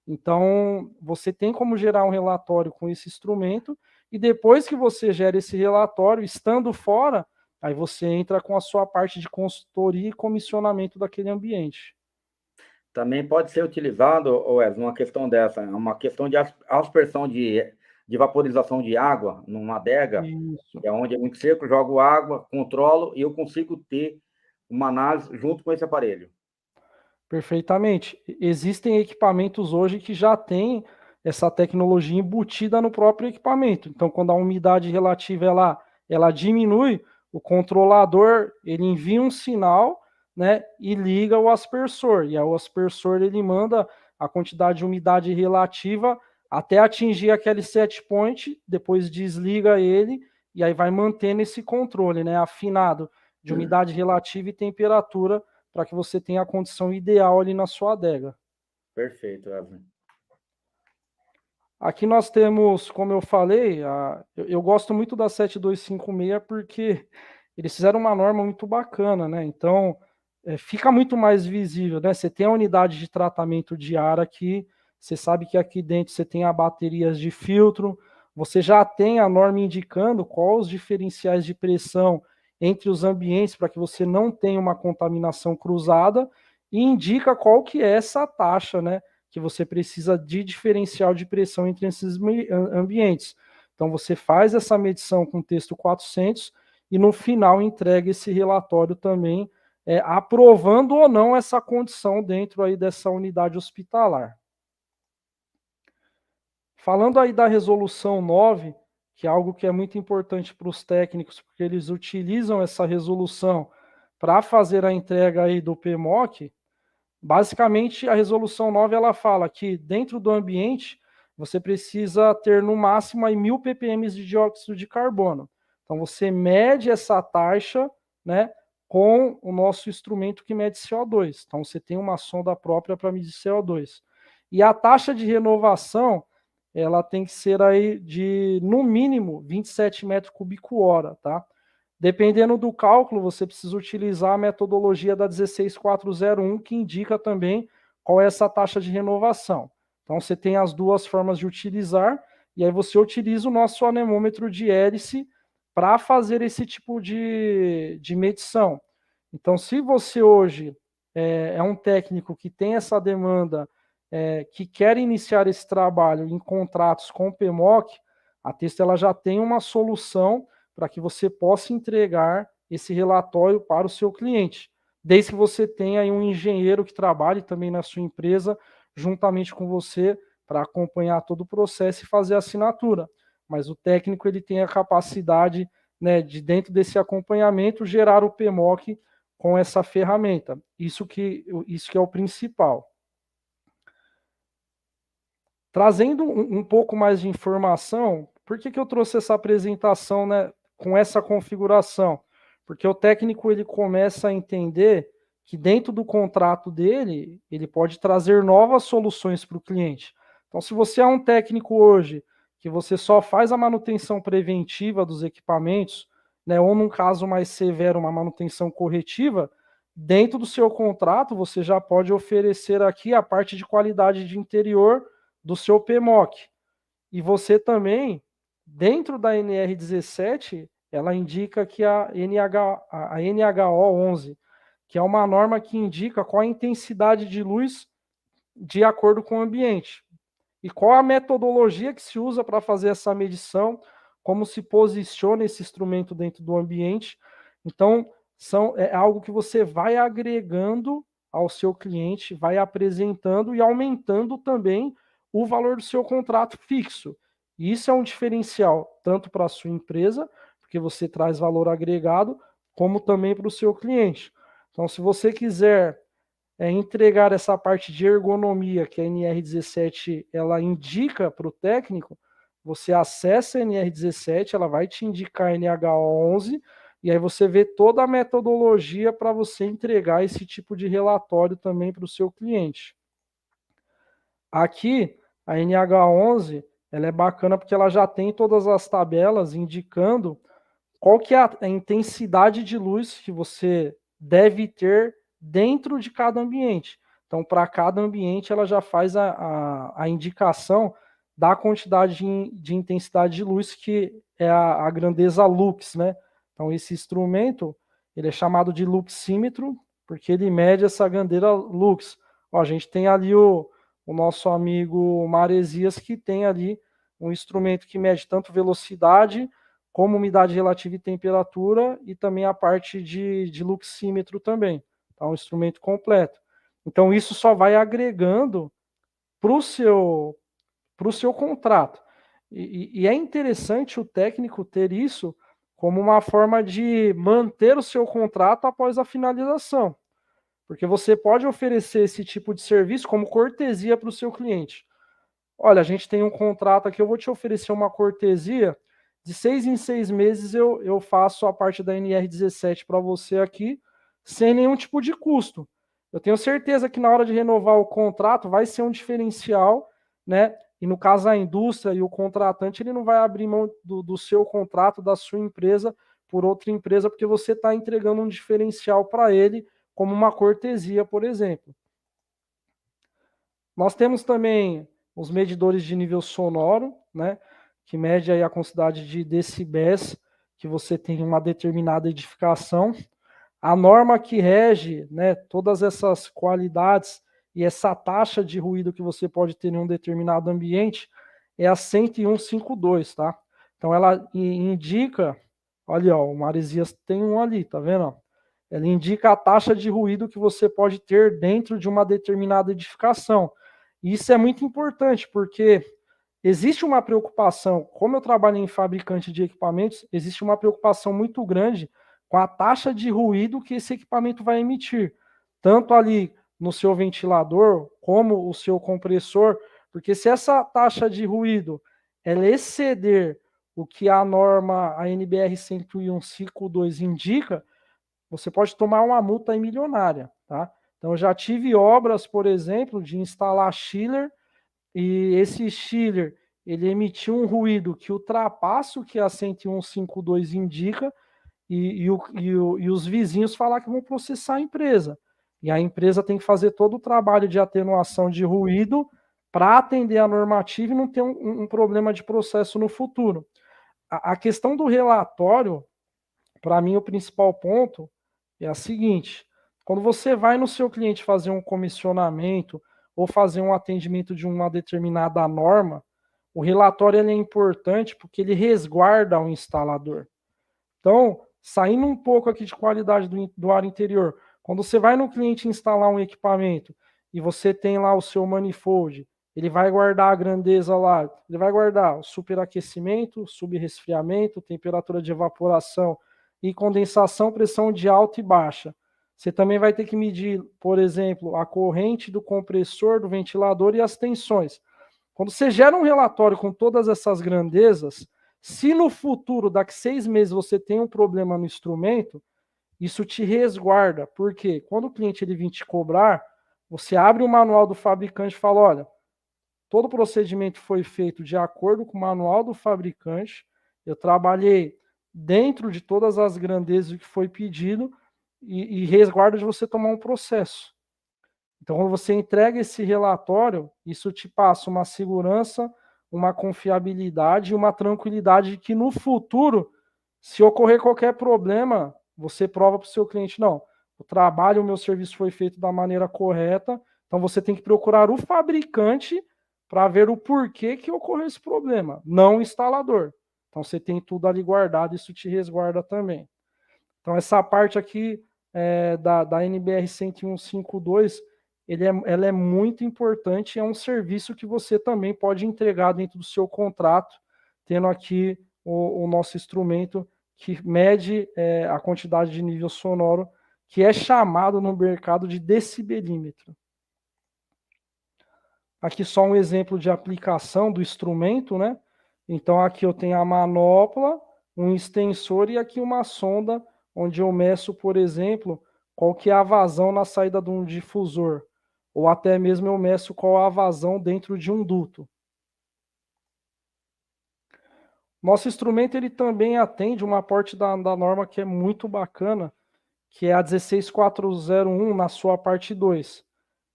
Então, você tem como gerar um relatório com esse instrumento, e depois que você gera esse relatório, estando fora, aí você entra com a sua parte de consultoria e comissionamento daquele ambiente. Também pode ser utilizado, Wes, numa questão dessa, uma questão de aspersão de vaporização de água numa adega, Isso. que é onde é muito seco, jogo água, controlo e eu consigo ter uma análise junto com esse aparelho. Perfeitamente. Existem equipamentos hoje que já têm essa tecnologia embutida no próprio equipamento. Então, quando a umidade relativa ela diminui, o controlador ele envia um sinal, né, e liga o aspersor. E aí o aspersor ele manda a quantidade de umidade relativa até atingir aquele set point, depois desliga ele e aí vai mantendo esse controle, né, afinado de umidade relativa e temperatura, para que você tenha a condição ideal ali na sua adega. Perfeito, Wesley. Aqui nós temos, como eu falei, eu gosto muito da 7256 porque eles fizeram uma norma muito bacana, né? Então, fica muito mais visível, né? Você tem a unidade de tratamento de ar aqui, você sabe que aqui dentro você tem as baterias de filtro, você já tem a norma indicando quais os diferenciais de pressão entre os ambientes para que você não tenha uma contaminação cruzada, e indica qual que é essa taxa, né, que você precisa de diferencial de pressão entre esses ambientes. Então você faz essa medição com o texto 400 e no final entrega esse relatório também, aprovando ou não essa condição dentro aí dessa unidade hospitalar. Falando aí da resolução 9, que é algo que é muito importante para os técnicos, porque eles utilizam essa resolução para fazer a entrega aí do PMOC. Basicamente, a resolução 9 ela fala que dentro do ambiente você precisa ter no máximo aí 1000 ppm de dióxido de carbono. Então você mede essa taxa, né, com o nosso instrumento que mede CO2. Então você tem uma sonda própria para medir CO2. E a taxa de renovação ela tem que ser aí de, no mínimo, 27 metros cúbicos hora, tá? Dependendo do cálculo, você precisa utilizar a metodologia da 16401, que indica também qual é essa taxa de renovação. Então, você tem as duas formas de utilizar, e aí você utiliza o nosso anemômetro de hélice para fazer esse tipo de medição. Então, se você hoje é um técnico que tem essa demanda, que quer iniciar esse trabalho em contratos com o PMOC, a Testo ela já tem uma solução para que você possa entregar esse relatório para o seu cliente, desde que você tenha aí um engenheiro que trabalhe também na sua empresa, juntamente com você, para acompanhar todo o processo e fazer a assinatura. Mas o técnico ele tem a capacidade, né, de dentro desse acompanhamento gerar o PMOC com essa ferramenta. Isso que é o principal. Trazendo um pouco mais de informação, por que eu trouxe essa apresentação, né, com essa configuração? Porque o técnico ele começa a entender que dentro do contrato dele, ele pode trazer novas soluções para o cliente. Então, se você é um técnico hoje, que você só faz a manutenção preventiva dos equipamentos, né, ou num caso mais severo, uma manutenção corretiva, dentro do seu contrato, você já pode oferecer aqui a parte de qualidade de interior do seu PMOC. E você também dentro da NR17, ela indica que a NHO11, que é uma norma que indica qual a intensidade de luz de acordo com o ambiente. E qual a metodologia que se usa para fazer essa medição, como se posiciona esse instrumento dentro do ambiente. Então, é algo que você vai agregando ao seu cliente, vai apresentando e aumentando também o valor do seu contrato fixo. E isso é um diferencial, tanto para a sua empresa, porque você traz valor agregado, como também para o seu cliente. Então, se você quiser entregar essa parte de ergonomia que a NR17 ela indica para o técnico, você acessa a NR17, ela vai te indicar a NH11, e aí você vê toda a metodologia para você entregar esse tipo de relatório também para o seu cliente. Aqui, a NH11, ela é bacana porque ela já tem todas as tabelas indicando qual que é a intensidade de luz que você deve ter dentro de cada ambiente. Então, para cada ambiente, ela já faz a indicação da quantidade de intensidade de luz, que é a grandeza lux, né? Então, esse instrumento, ele é chamado de luxímetro, porque ele mede essa grandeza lux. Ó, a gente tem ali o nosso amigo Maresias, que tem ali um instrumento que mede tanto velocidade, como umidade relativa e temperatura, e também a parte de luxímetro também. Tá, um instrumento completo. Então, isso só vai agregando para o seu contrato. E é interessante o técnico ter isso como uma forma de manter o seu contrato após a finalização. Porque você pode oferecer esse tipo de serviço como cortesia para o seu cliente. Olha, a gente tem um contrato aqui, eu vou te oferecer uma cortesia, de 6 em 6 meses eu faço a parte da NR17 para você aqui, sem nenhum tipo de custo. Eu tenho certeza que na hora de renovar o contrato vai ser um diferencial, né? E no caso a indústria e o contratante, ele não vai abrir mão do seu contrato, da sua empresa, por outra empresa, porque você está entregando um diferencial para ele, como uma cortesia, por exemplo. Nós temos também os medidores de nível sonoro, né, que mede aí a quantidade de decibéis que você tem em uma determinada edificação. A norma que rege, né, todas essas qualidades e essa taxa de ruído que você pode ter em um determinado ambiente é a 10152, tá? Então ela indica, olha, ó, o Maresias tem um ali, tá vendo? Ela indica a taxa de ruído que você pode ter dentro de uma determinada edificação. E isso é muito importante, porque existe uma preocupação, como eu trabalho em fabricante de equipamentos, existe uma preocupação muito grande com a taxa de ruído que esse equipamento vai emitir, tanto ali no seu ventilador, como o seu compressor, porque se essa taxa de ruído ela exceder o que a norma, a NBR 101.5.2 indica, você pode tomar uma multa milionária, tá? Então, eu já tive obras, por exemplo, de instalar chiller, e esse chiller, ele emitiu um ruído que ultrapassa o que a 101.5.2 indica, e os vizinhos falar que vão processar a empresa. E a empresa tem que fazer todo o trabalho de atenuação de ruído para atender a normativa e não ter um problema de processo no futuro. A questão do relatório, para mim, o principal ponto é a seguinte: quando você vai no seu cliente fazer um comissionamento ou fazer um atendimento de uma determinada norma, o relatório ele é importante porque ele resguarda o instalador. Então, saindo um pouco aqui de qualidade do ar interior, quando você vai no cliente instalar um equipamento e você tem lá o seu manifold, ele vai guardar a grandeza lá, ele vai guardar o superaquecimento, subresfriamento, temperatura de evaporação e condensação, pressão de alta e baixa. Você também vai ter que medir, por exemplo, a corrente do compressor, do ventilador e as tensões. Quando você gera um relatório com todas essas grandezas, se no futuro, daqui 6 meses, você tem um problema no instrumento, isso te resguarda. Por quê? Quando o cliente ele vir te cobrar, você abre o manual do fabricante e fala, olha, todo o procedimento foi feito de acordo com o manual do fabricante, eu trabalhei dentro de todas as grandezas que foi pedido e resguarda de você tomar um processo. Então, quando você entrega esse relatório, isso te passa uma segurança, uma confiabilidade e uma tranquilidade de que no futuro, se ocorrer qualquer problema, você prova para o seu cliente, não, o trabalho, o meu serviço foi feito da maneira correta, então você tem que procurar o fabricante para ver o porquê que ocorreu esse problema, não o instalador. Então você tem tudo ali guardado, isso te resguarda também. Então essa parte aqui da NBR 10152, ela é muito importante, é um serviço que você também pode entregar dentro do seu contrato, tendo aqui o nosso instrumento que mede a quantidade de nível sonoro, que é chamado no mercado de decibelímetro. Aqui só um exemplo de aplicação do instrumento, né? Então aqui eu tenho a manopla, um extensor e aqui uma sonda, onde eu meço, por exemplo, qual que é a vazão na saída de um difusor, ou até mesmo eu meço qual é a vazão dentro de um duto. Nosso instrumento ele também atende uma parte da norma que é muito bacana, que é a 16401 na sua parte 2,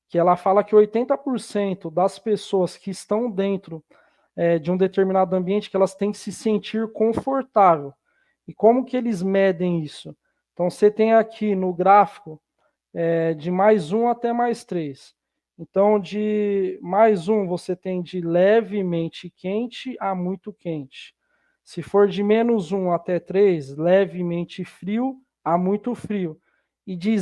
que ela fala que 80% das pessoas que estão dentro de um determinado ambiente, que elas têm que se sentir confortável. E como que eles medem isso? Então, você tem aqui no gráfico de -1 até +3. Então, de +1, você tem de levemente quente a muito quente. Se for de -1 até 3, levemente frio a muito frio. E de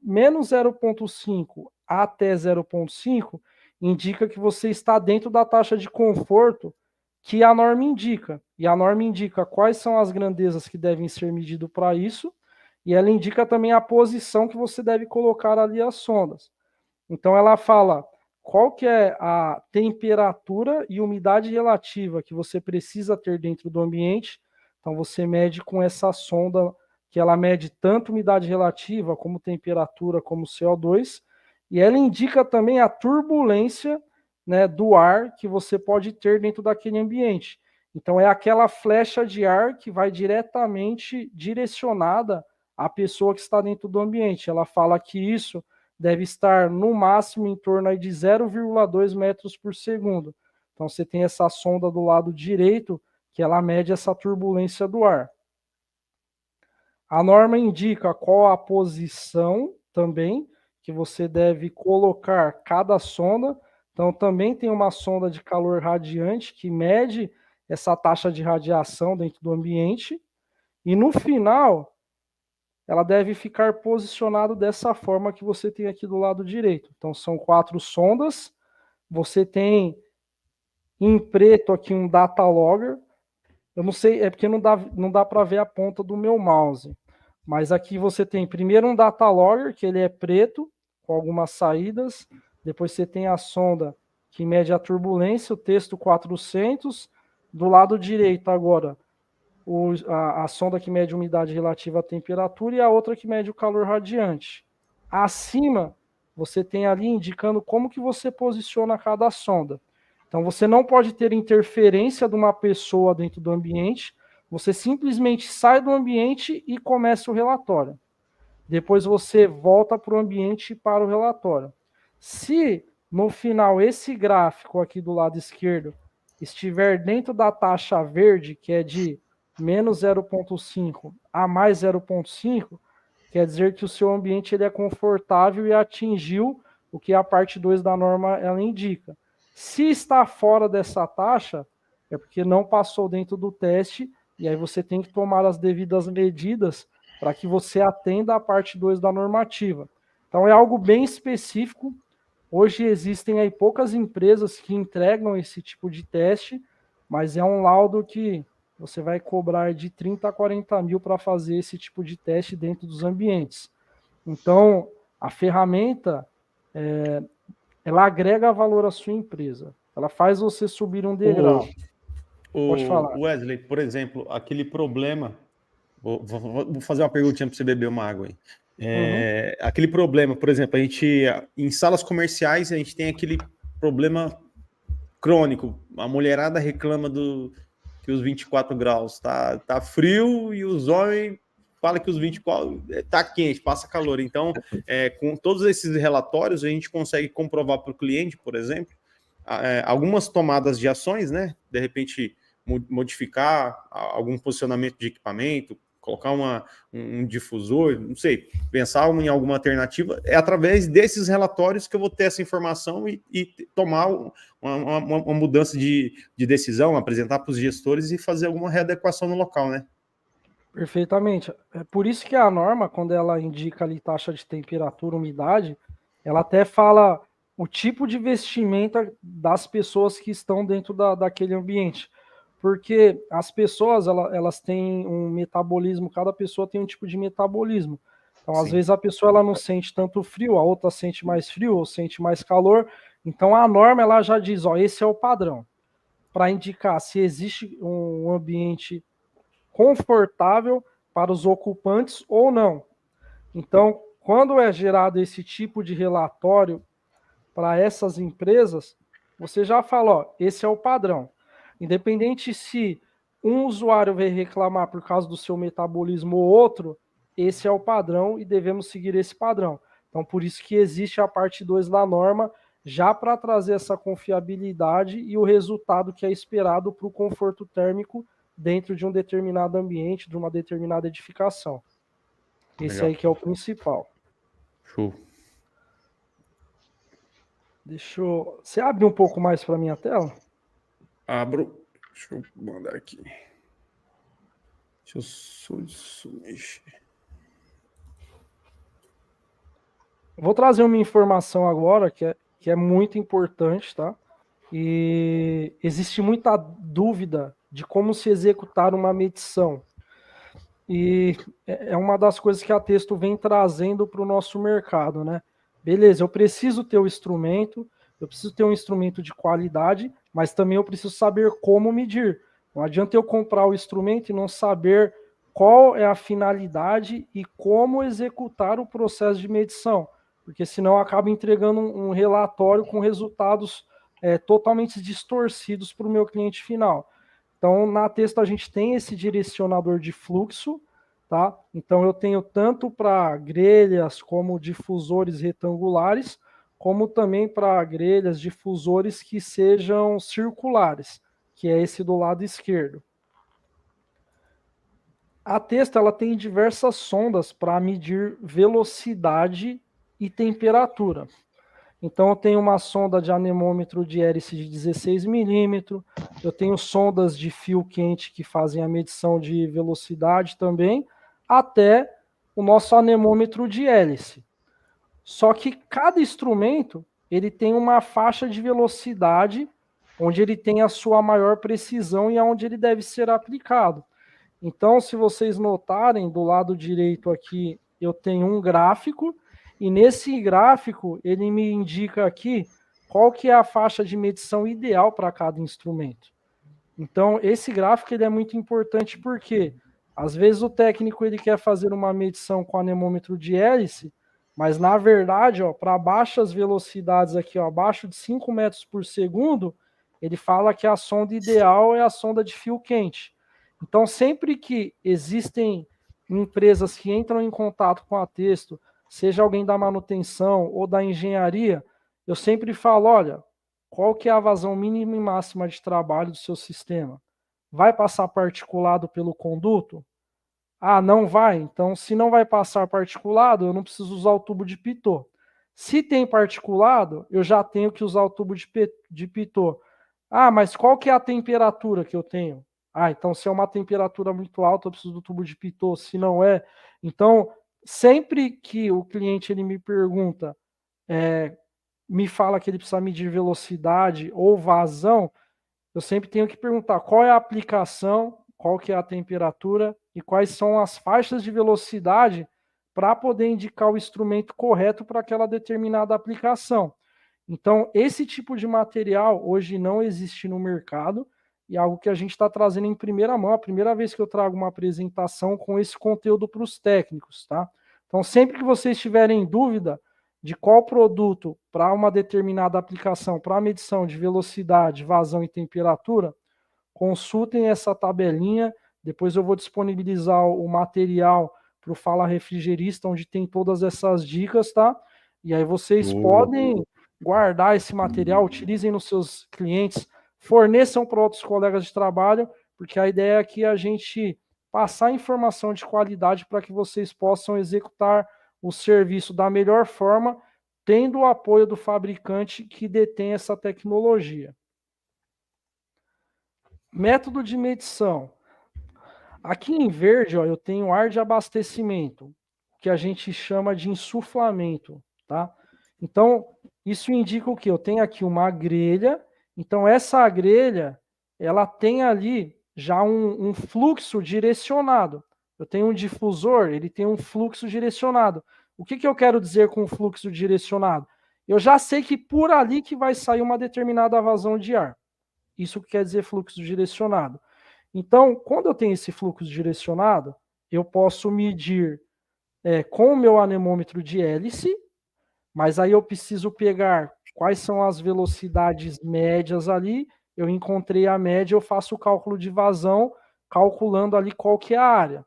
menos 0,5 até 0,5, indica que você está dentro da taxa de conforto que a norma indica. E a norma indica quais são as grandezas que devem ser medidas para isso, e ela indica também a posição que você deve colocar ali as sondas. Então ela fala qual que é a temperatura e umidade relativa que você precisa ter dentro do ambiente. Então você mede com essa sonda, que ela mede tanto umidade relativa, como temperatura, como CO2, e ela indica também a turbulência, né, do ar que você pode ter dentro daquele ambiente. Então é aquela flecha de ar que vai diretamente direcionada à pessoa que está dentro do ambiente. Ela fala que isso deve estar no máximo em torno aí de 0,2 metros por segundo. Então você tem essa sonda do lado direito, que ela mede essa turbulência do ar. A norma indica qual a posição também que você deve colocar cada sonda. Então também tem uma sonda de calor radiante que mede essa taxa de radiação dentro do ambiente. E no final, ela deve ficar posicionada dessa forma que você tem aqui do lado direito. Então são 4 sondas. Você tem em preto aqui um data logger. Eu não sei, é porque não dá para ver a ponta do meu mouse. Mas aqui você tem primeiro um data logger, que ele é preto, com algumas saídas. Depois você tem a sonda que mede a turbulência, o texto 400. Do lado direito agora, a sonda que mede a umidade relativa à temperatura e a outra que mede o calor radiante. Acima, você tem ali indicando como que você posiciona cada sonda. Então, você não pode ter interferência de uma pessoa dentro do ambiente, você simplesmente sai do ambiente e começa o relatório. Depois você volta para o ambiente e para o relatório. Se, no final, esse gráfico aqui do lado esquerdo estiver dentro da taxa verde, que é de menos 0,5 a mais 0,5, quer dizer que o seu ambiente ele é confortável e atingiu o que a parte 2 da norma ela indica. Se está fora dessa taxa, é porque não passou dentro do teste, e aí você tem que tomar as devidas medidas para que você atenda a parte 2 da normativa. Então é algo bem específico. Hoje existem aí poucas empresas que entregam esse tipo de teste, mas é um laudo que você vai cobrar de 30 a 40 mil para fazer esse tipo de teste dentro dos ambientes. Então, a ferramenta, ela agrega valor à sua empresa. Ela faz você subir um degrau. Pode falar. Wesley, por exemplo, aquele problema... Vou fazer uma perguntinha para você beber uma água aí. Aquele problema, por exemplo, a gente em salas comerciais a gente tem aquele problema crônico. A mulherada reclama que os 24 graus tá frio e os homens falam que os 24 tá quente, passa calor. Então, com todos esses relatórios, a gente consegue comprovar para o cliente, por exemplo, algumas tomadas de ações, né? De repente, modificar algum posicionamento de equipamento, colocar um difusor, não sei, pensar em alguma alternativa. É através desses relatórios que eu vou ter essa informação e tomar uma mudança de decisão, apresentar para os gestores e fazer alguma readequação no local, né? Perfeitamente. É por isso que a norma, quando ela indica ali taxa de temperatura, umidade, ela até fala o tipo de vestimenta das pessoas que estão dentro daquele ambiente. Porque as pessoas, elas têm um metabolismo, cada pessoa tem um tipo de metabolismo. Então, às vezes, a pessoa ela não sente tanto frio, a outra sente mais frio ou sente mais calor. Então, a norma ela já diz, ó, esse é o padrão, para indicar se existe um ambiente confortável para os ocupantes ou não. Então, quando é gerado esse tipo de relatório para essas empresas, você já fala, ó, esse é o padrão. Independente se um usuário vai reclamar por causa do seu metabolismo ou outro, esse é o padrão e devemos seguir esse padrão. Então, por isso que existe a parte 2 da norma, já para trazer essa confiabilidade e o resultado que é esperado para o conforto térmico dentro de um determinado ambiente, de uma determinada edificação. Esse Legal. aí que é o principal. Show. Você abre um pouco mais para minha tela? Abro. Deixa eu mandar aqui. Deixa eu só mexer. Vou trazer uma informação agora que é muito importante, tá? E existe muita dúvida de como se executar uma medição. E é uma das coisas que a Testo vem trazendo para o nosso mercado, né? Beleza, eu preciso ter o instrumento, eu preciso ter um instrumento de qualidade, mas também eu preciso saber como medir. Não adianta eu comprar o instrumento e não saber qual é a finalidade e como executar o processo de medição, porque senão eu acabo entregando um relatório com resultados totalmente distorcidos para o meu cliente final. Então, na Testo a gente tem esse direcionador de fluxo, tá? Então, eu tenho tanto para grelhas como difusores retangulares, como também para grelhas, difusores que sejam circulares, que é esse do lado esquerdo. A Testo ela tem diversas sondas para medir velocidade e temperatura. Então, eu tenho uma sonda de anemômetro de hélice de 16 milímetros, eu tenho sondas de fio quente que fazem a medição de velocidade também, até o nosso anemômetro de hélice. Só que cada instrumento ele tem uma faixa de velocidade onde ele tem a sua maior precisão e aonde ele deve ser aplicado. Então, se vocês notarem, do lado direito aqui, eu tenho um gráfico, e nesse gráfico ele me indica aqui qual que é a faixa de medição ideal para cada instrumento. Então, esse gráfico ele é muito importante porque, às vezes, o técnico ele quer fazer uma medição com anemômetro de hélice, mas, na verdade, para baixas velocidades aqui, abaixo de 5 metros por segundo, ele fala que a sonda ideal é a sonda de fio quente. Então, sempre que existem empresas que entram em contato com a Testo, seja alguém da manutenção ou da engenharia, eu sempre falo, olha, qual que é a vazão mínima e máxima de trabalho do seu sistema? Vai passar particulado pelo conduto? Ah, não vai? Então, se não vai passar particulado, eu não preciso usar o tubo de pitot. Se tem particulado, eu já tenho que usar o tubo de pitot. Ah, mas qual que é a temperatura que eu tenho? Ah, então se é uma temperatura muito alta, eu preciso do tubo de pitot. Se não é... Então, sempre que o cliente ele me pergunta, me fala que ele precisa medir velocidade ou vazão, eu sempre tenho que perguntar qual é a aplicação, qual que é a temperatura e quais são as faixas de velocidade para poder indicar o instrumento correto para aquela determinada aplicação. Então, esse tipo de material hoje não existe no mercado e é algo que a gente está trazendo em primeira mão, a primeira vez que eu trago uma apresentação com esse conteúdo para os técnicos, tá? Então, sempre que vocês tiverem dúvida de qual produto para uma determinada aplicação, para a medição de velocidade, vazão e temperatura, consultem essa tabelinha, depois eu vou disponibilizar o material para o Fala Refrigerista, onde tem todas essas dicas, tá? E aí vocês podem guardar esse material, utilizem nos seus clientes, forneçam para outros colegas de trabalho, porque a ideia aqui é a gente passar informação de qualidade para que vocês possam executar o serviço da melhor forma, tendo o apoio do fabricante que detém essa tecnologia. Método de medição. Aqui em verde, ó, eu tenho ar de abastecimento, que a gente chama de insuflamento, tá? Então, isso indica o quê? Eu tenho aqui uma grelha, então essa grelha, ela tem ali já um fluxo direcionado. Eu tenho um difusor, ele tem um fluxo direcionado. O que eu quero dizer com fluxo direcionado? Eu já sei que por ali que vai sair uma determinada vazão de ar. Isso quer dizer fluxo direcionado. Então, quando eu tenho esse fluxo direcionado, eu posso medir com o meu anemômetro de hélice, mas aí eu preciso pegar quais são as velocidades médias ali, eu encontrei a média, eu faço o cálculo de vazão, calculando ali qual que é a área.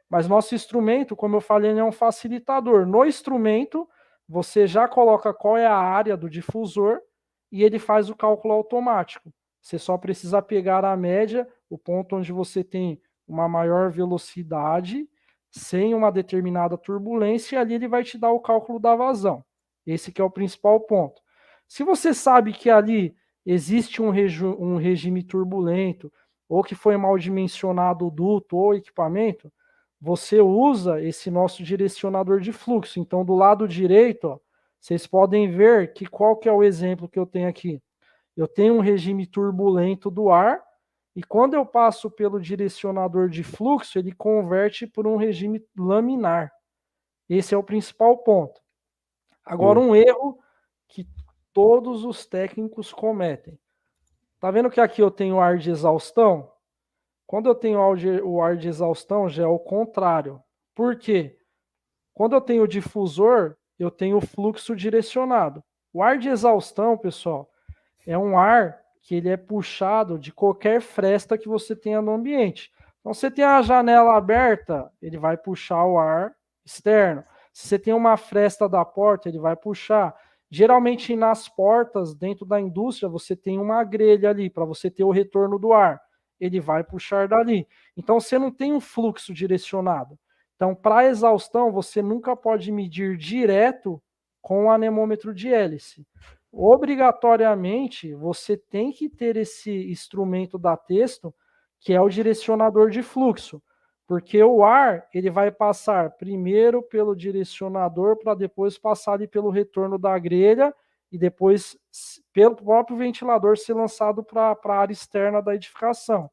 Mas nosso instrumento, como eu falei, ele é um facilitador. No instrumento, você já coloca qual é a área do difusor e ele faz o cálculo automático. Você só precisa pegar a média, o ponto onde você tem uma maior velocidade, sem uma determinada turbulência, e ali ele vai te dar o cálculo da vazão. Esse que é o principal ponto. Se você sabe que ali existe um regime turbulento, ou que foi mal dimensionado o duto ou equipamento, você usa esse nosso direcionador de fluxo. Então, do lado direito, ó, vocês podem ver que qual que é o exemplo que eu tenho aqui. Eu tenho um regime turbulento do ar, e quando eu passo pelo direcionador de fluxo, ele converte por um regime laminar. Esse é o principal ponto. Agora, um erro que todos os técnicos cometem. Tá vendo que aqui eu tenho ar de exaustão? Quando eu tenho o ar de exaustão, já é o contrário. Por quê? Quando eu tenho o difusor, eu tenho o fluxo direcionado. O ar de exaustão, pessoal, é um ar que ele é puxado de qualquer fresta que você tenha no ambiente. Então, se você tem a janela aberta, ele vai puxar o ar externo. Se você tem uma fresta da porta, ele vai puxar. Geralmente, nas portas, dentro da indústria, você tem uma grelha ali para você ter o retorno do ar. Ele vai puxar dali. Então, você não tem um fluxo direcionado. Então, para exaustão, você nunca pode medir direto com o anemômetro de hélice. Obrigatoriamente, você tem que ter esse instrumento da Testo, que é o direcionador de fluxo, porque o ar ele vai passar primeiro pelo direcionador para depois passar ali pelo retorno da grelha e depois pelo próprio ventilador ser lançado para a área externa da edificação.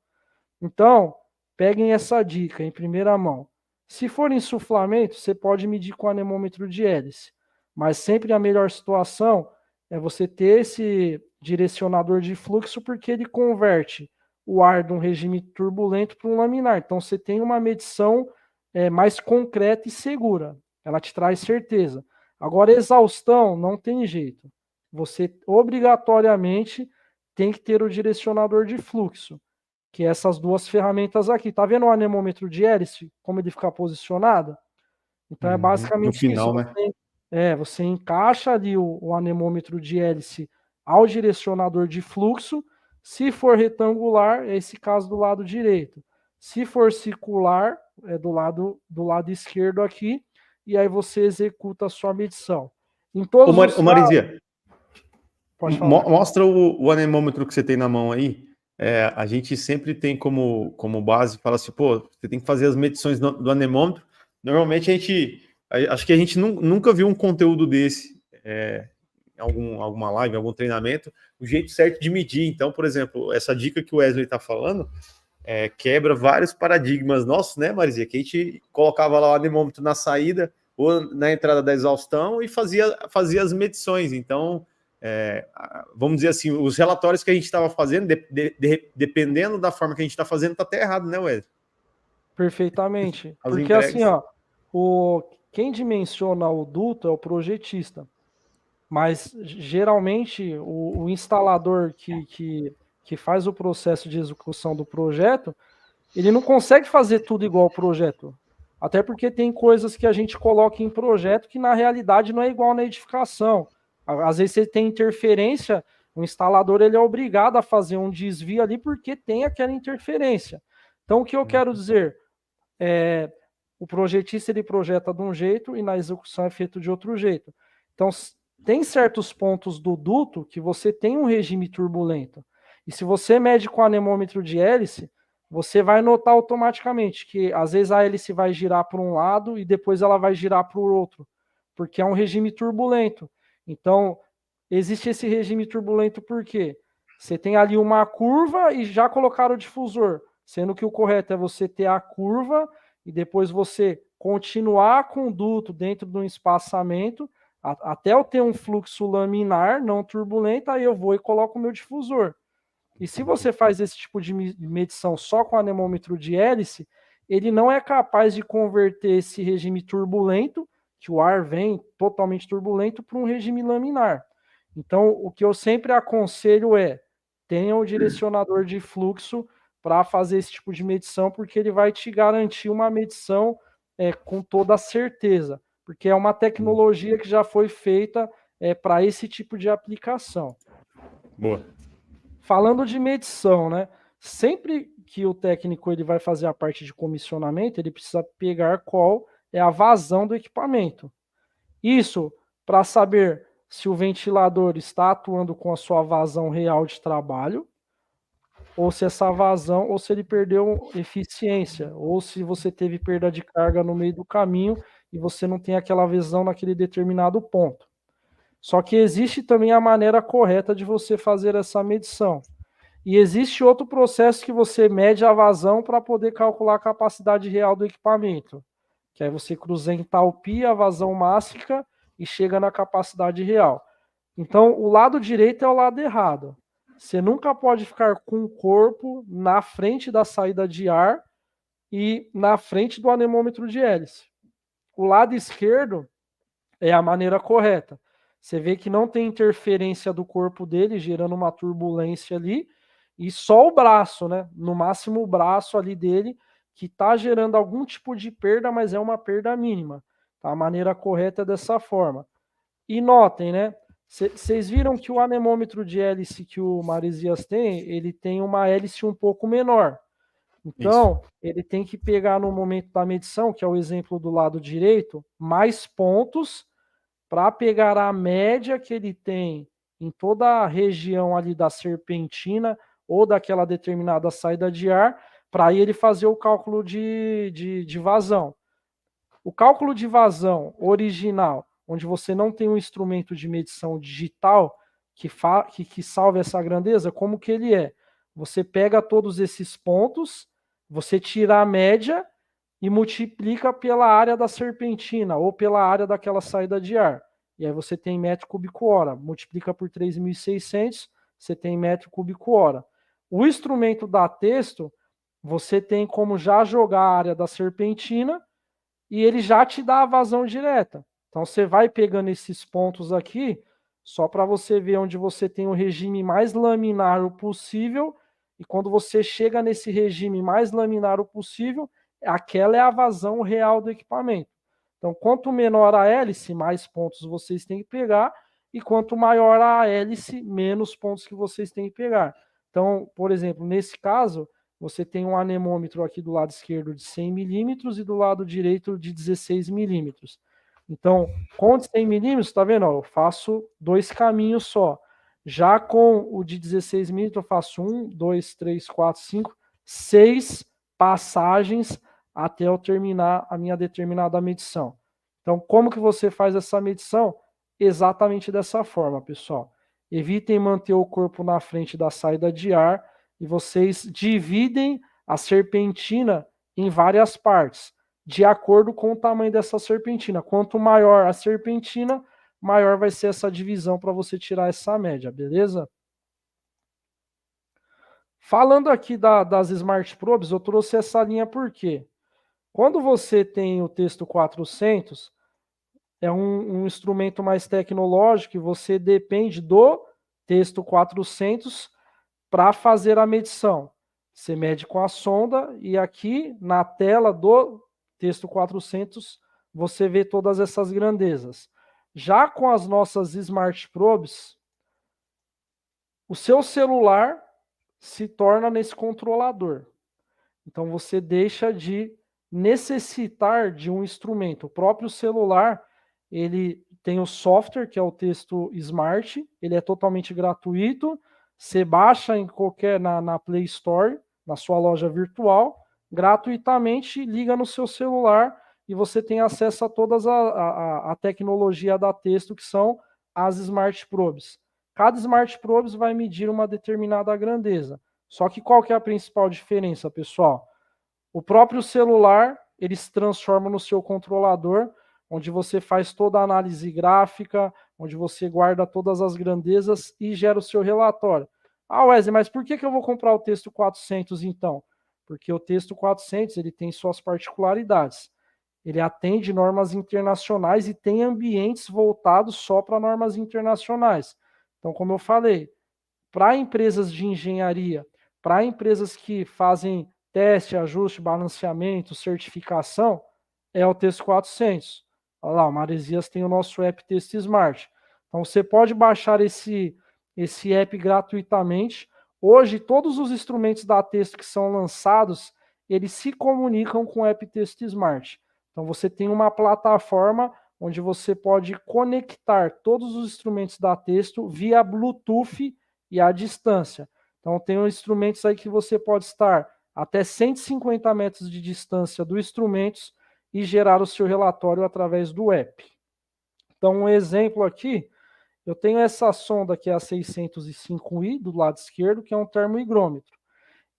Então, peguem essa dica em primeira mão. Se for insuflamento, você pode medir com anemômetro de hélice, mas sempre a melhor situação é você ter esse direcionador de fluxo, porque ele converte o ar de um regime turbulento para um laminar. Então, você tem uma medição mais concreta e segura. Ela te traz certeza. Agora, exaustão, não tem jeito. Você, obrigatoriamente, tem que ter o direcionador de fluxo, que é essas duas ferramentas aqui. Tá vendo o anemômetro de hélice, como ele fica posicionado? Então, é basicamente no final, isso. né? Você encaixa ali o anemômetro de hélice ao direcionador de fluxo. Se for retangular, é esse caso do lado direito. Se for circular, é do lado esquerdo aqui, e aí você executa a sua medição. Em todos os Marizia, pode falar. Mostra o anemômetro que você tem na mão aí. A gente sempre tem como base, fala assim, pô, você tem que fazer as medições do anemômetro. Normalmente acho que a gente nunca viu um conteúdo desse em alguma live, em algum treinamento, o jeito certo de medir. Então, por exemplo, essa dica que o Wesley está falando quebra vários paradigmas nossos, né, Marizia? Que a gente colocava lá o anemômetro na saída ou na entrada da exaustão e fazia as medições. Então, vamos dizer assim, os relatórios que a gente estava fazendo, dependendo da forma que a gente está fazendo, está até errado, né, Wesley? Perfeitamente. Porque assim, quem dimensiona o duto é o projetista. Mas geralmente o instalador que faz o processo de execução do projeto, ele não consegue fazer tudo igual ao projeto. Até porque tem coisas que a gente coloca em projeto que na realidade não é igual na edificação. Às vezes você tem interferência, o instalador ele é obrigado a fazer um desvio ali porque tem aquela interferência. Então, o que eu quero dizer? O projetista ele projeta de um jeito e na execução é feito de outro jeito. Então, tem certos pontos do duto que você tem um regime turbulento. E se você mede com anemômetro de hélice, você vai notar automaticamente que às vezes a hélice vai girar para um lado e depois ela vai girar para o outro, porque é um regime turbulento. Então, existe esse regime turbulento por quê? Você tem ali uma curva e já colocaram o difusor, sendo que o correto é você ter a curva e depois você continuar com o duto dentro de um espaçamento até eu ter um fluxo laminar não turbulento, aí eu vou e coloco o meu difusor. E se você faz esse tipo de medição só com anemômetro de hélice, ele não é capaz de converter esse regime turbulento, que o ar vem totalmente turbulento, para um regime laminar. Então, o que eu sempre aconselho é, tenha o direcionador de fluxo para fazer esse tipo de medição, porque ele vai te garantir uma medição com toda a certeza, porque é uma tecnologia que já foi feita para esse tipo de aplicação. Boa. Falando de medição, né? Sempre que o técnico ele vai fazer a parte de comissionamento, ele precisa pegar qual é a vazão do equipamento. Isso para saber se o ventilador está atuando com a sua vazão real de trabalho, ou se essa vazão, ou se ele perdeu eficiência, ou se você teve perda de carga no meio do caminho e você não tem aquela visão naquele determinado ponto. Só que existe também a maneira correta de você fazer essa medição. E existe outro processo que você mede a vazão para poder calcular a capacidade real do equipamento, que aí você cruza em entalpia, a vazão máxima e chega na capacidade real. Então, o lado direito é o lado errado. Você nunca pode ficar com o corpo na frente da saída de ar e na frente do anemômetro de hélice. O lado esquerdo é a maneira correta. Você vê que não tem interferência do corpo dele, gerando uma turbulência ali, e só o braço, né? No máximo o braço ali dele, que está gerando algum tipo de perda, mas é uma perda mínima. Tá? A maneira correta é dessa forma. E notem, né? Vocês viram que o anemômetro de hélice que o Maresias tem, ele tem uma hélice um pouco menor. Então, ele tem que pegar no momento da medição, que é o exemplo do lado direito, mais pontos para pegar a média que ele tem em toda a região ali da serpentina ou daquela determinada saída de ar, para aí ele fazer o cálculo de vazão. O cálculo de vazão original, onde você não tem um instrumento de medição digital que salve essa grandeza, como que ele é? Você pega todos esses pontos, você tira a média e multiplica pela área da serpentina ou pela área daquela saída de ar. E aí você tem metro cúbico hora. Multiplica por 3.600, você tem metro cúbico hora. O instrumento da texto, você tem como já jogar a área da serpentina e ele já te dá a vazão direta. Então você vai pegando esses pontos aqui, só para você ver onde você tem o regime mais laminar possível, e quando você chega nesse regime mais laminar possível, aquela é a vazão real do equipamento. Então, quanto menor a hélice, mais pontos vocês têm que pegar, e quanto maior a hélice, menos pontos que vocês têm que pegar. Então, por exemplo, nesse caso, você tem um anemômetro aqui do lado esquerdo de 100 milímetros e do lado direito de 16 milímetros. Então, com 100 milímetros, tá vendo? Ó, eu faço 2 caminhos só. Já com o de 16 milímetros, eu faço 1, 2, 3, 4, 5, 6 passagens até eu terminar a minha determinada medição. Então, como que você faz essa medição? Exatamente dessa forma, pessoal. Evitem manter o corpo na frente da saída de ar e vocês dividem a serpentina em várias partes, de acordo com o tamanho dessa serpentina. Quanto maior a serpentina, maior vai ser essa divisão para você tirar essa média, beleza? Falando aqui das Smart Probes, eu trouxe essa linha por quê? Quando você tem o texto 400, é um instrumento mais tecnológico e você depende do texto 400 para fazer a medição. Você mede com a sonda e aqui na tela do texto 400 você vê todas essas grandezas. Já com as nossas Smart Probes, o seu celular se torna nesse controlador. Então, você deixa de necessitar de um instrumento. O próprio celular, ele tem o software, que é o Texto Smart, ele é totalmente gratuito, você baixa em na Play Store, na sua loja virtual, gratuitamente, liga no seu celular e você tem acesso a toda a tecnologia da Texto, que são as Smart Probes. Cada Smart Probes vai medir uma determinada grandeza. Só que qual que é a principal diferença, pessoal? O próprio celular, ele se transforma no seu controlador, onde você faz toda a análise gráfica, onde você guarda todas as grandezas e gera o seu relatório. Ah, Wesley, mas por que eu vou comprar o Texto 400 então? Porque o Texto 400 ele tem suas particularidades. Ele atende normas internacionais e tem ambientes voltados só para normas internacionais. Então, como eu falei, para empresas de engenharia, para empresas que fazem teste, ajuste, balanceamento, certificação, é o Texto 400. Olha lá, o Maresias tem o nosso app Texto Smart. Então, você pode baixar esse app gratuitamente. Hoje, todos os instrumentos da Texto que são lançados, eles se comunicam com o app Texto Smart. Então, você tem uma plataforma onde você pode conectar todos os instrumentos da Texto via Bluetooth e à distância. Então, tem instrumentos aí que você pode estar até 150 metros de distância dos instrumentos e gerar o seu relatório através do app. Então, um exemplo aqui, eu tenho essa sonda que é a 605i do lado esquerdo, que é um termohigrômetro.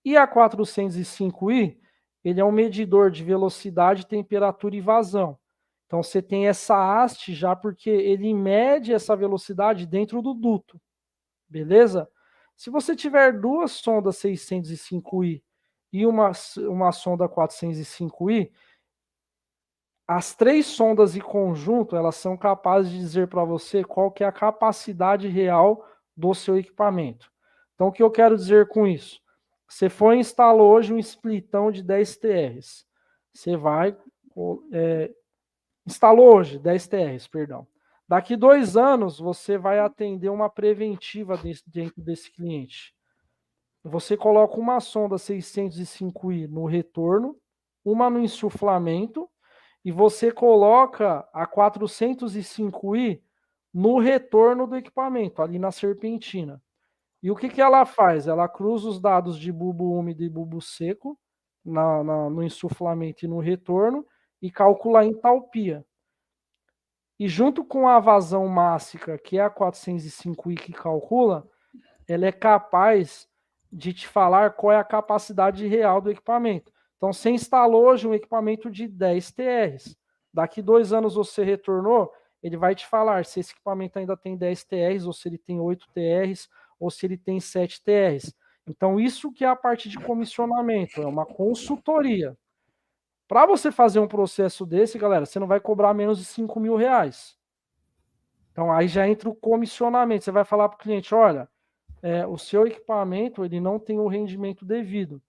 E a 405i, ele é um medidor de velocidade, temperatura e vazão. Então, você tem essa haste já porque ele mede essa velocidade dentro do duto. Beleza? Se você tiver duas sondas 605i e uma sonda 405i, as três sondas em conjunto, elas são capazes de dizer para você qual que é a capacidade real do seu equipamento. Então, o que eu quero dizer com isso? Você foi e instalou hoje um splitão de 10 TRs. Você vai... instalou hoje 10 TRs, perdão. Daqui 2 anos, você vai atender uma preventiva dentro desse cliente. Você coloca uma sonda 605i no retorno, uma no insuflamento, e você coloca a 405i no retorno do equipamento, ali na serpentina. E o que ela faz? Ela cruza os dados de bulbo úmido e bulbo seco no insuflamento e no retorno e calcula a entalpia. E junto com a vazão mássica, que é a 405i que calcula, ela é capaz de te falar qual é a capacidade real do equipamento. Então, você instalou hoje um equipamento de 10 TRs. Daqui 2 anos você retornou, ele vai te falar se esse equipamento ainda tem 10 TRs, ou se ele tem 8 TRs, ou se ele tem 7 TRs. Então, isso que é a parte de comissionamento, é uma consultoria. Para você fazer um processo desse, galera, você não vai cobrar menos de R$5.000. Então, aí já entra o comissionamento. Você vai falar para o cliente, olha, o seu equipamento ele não tem o rendimento devido.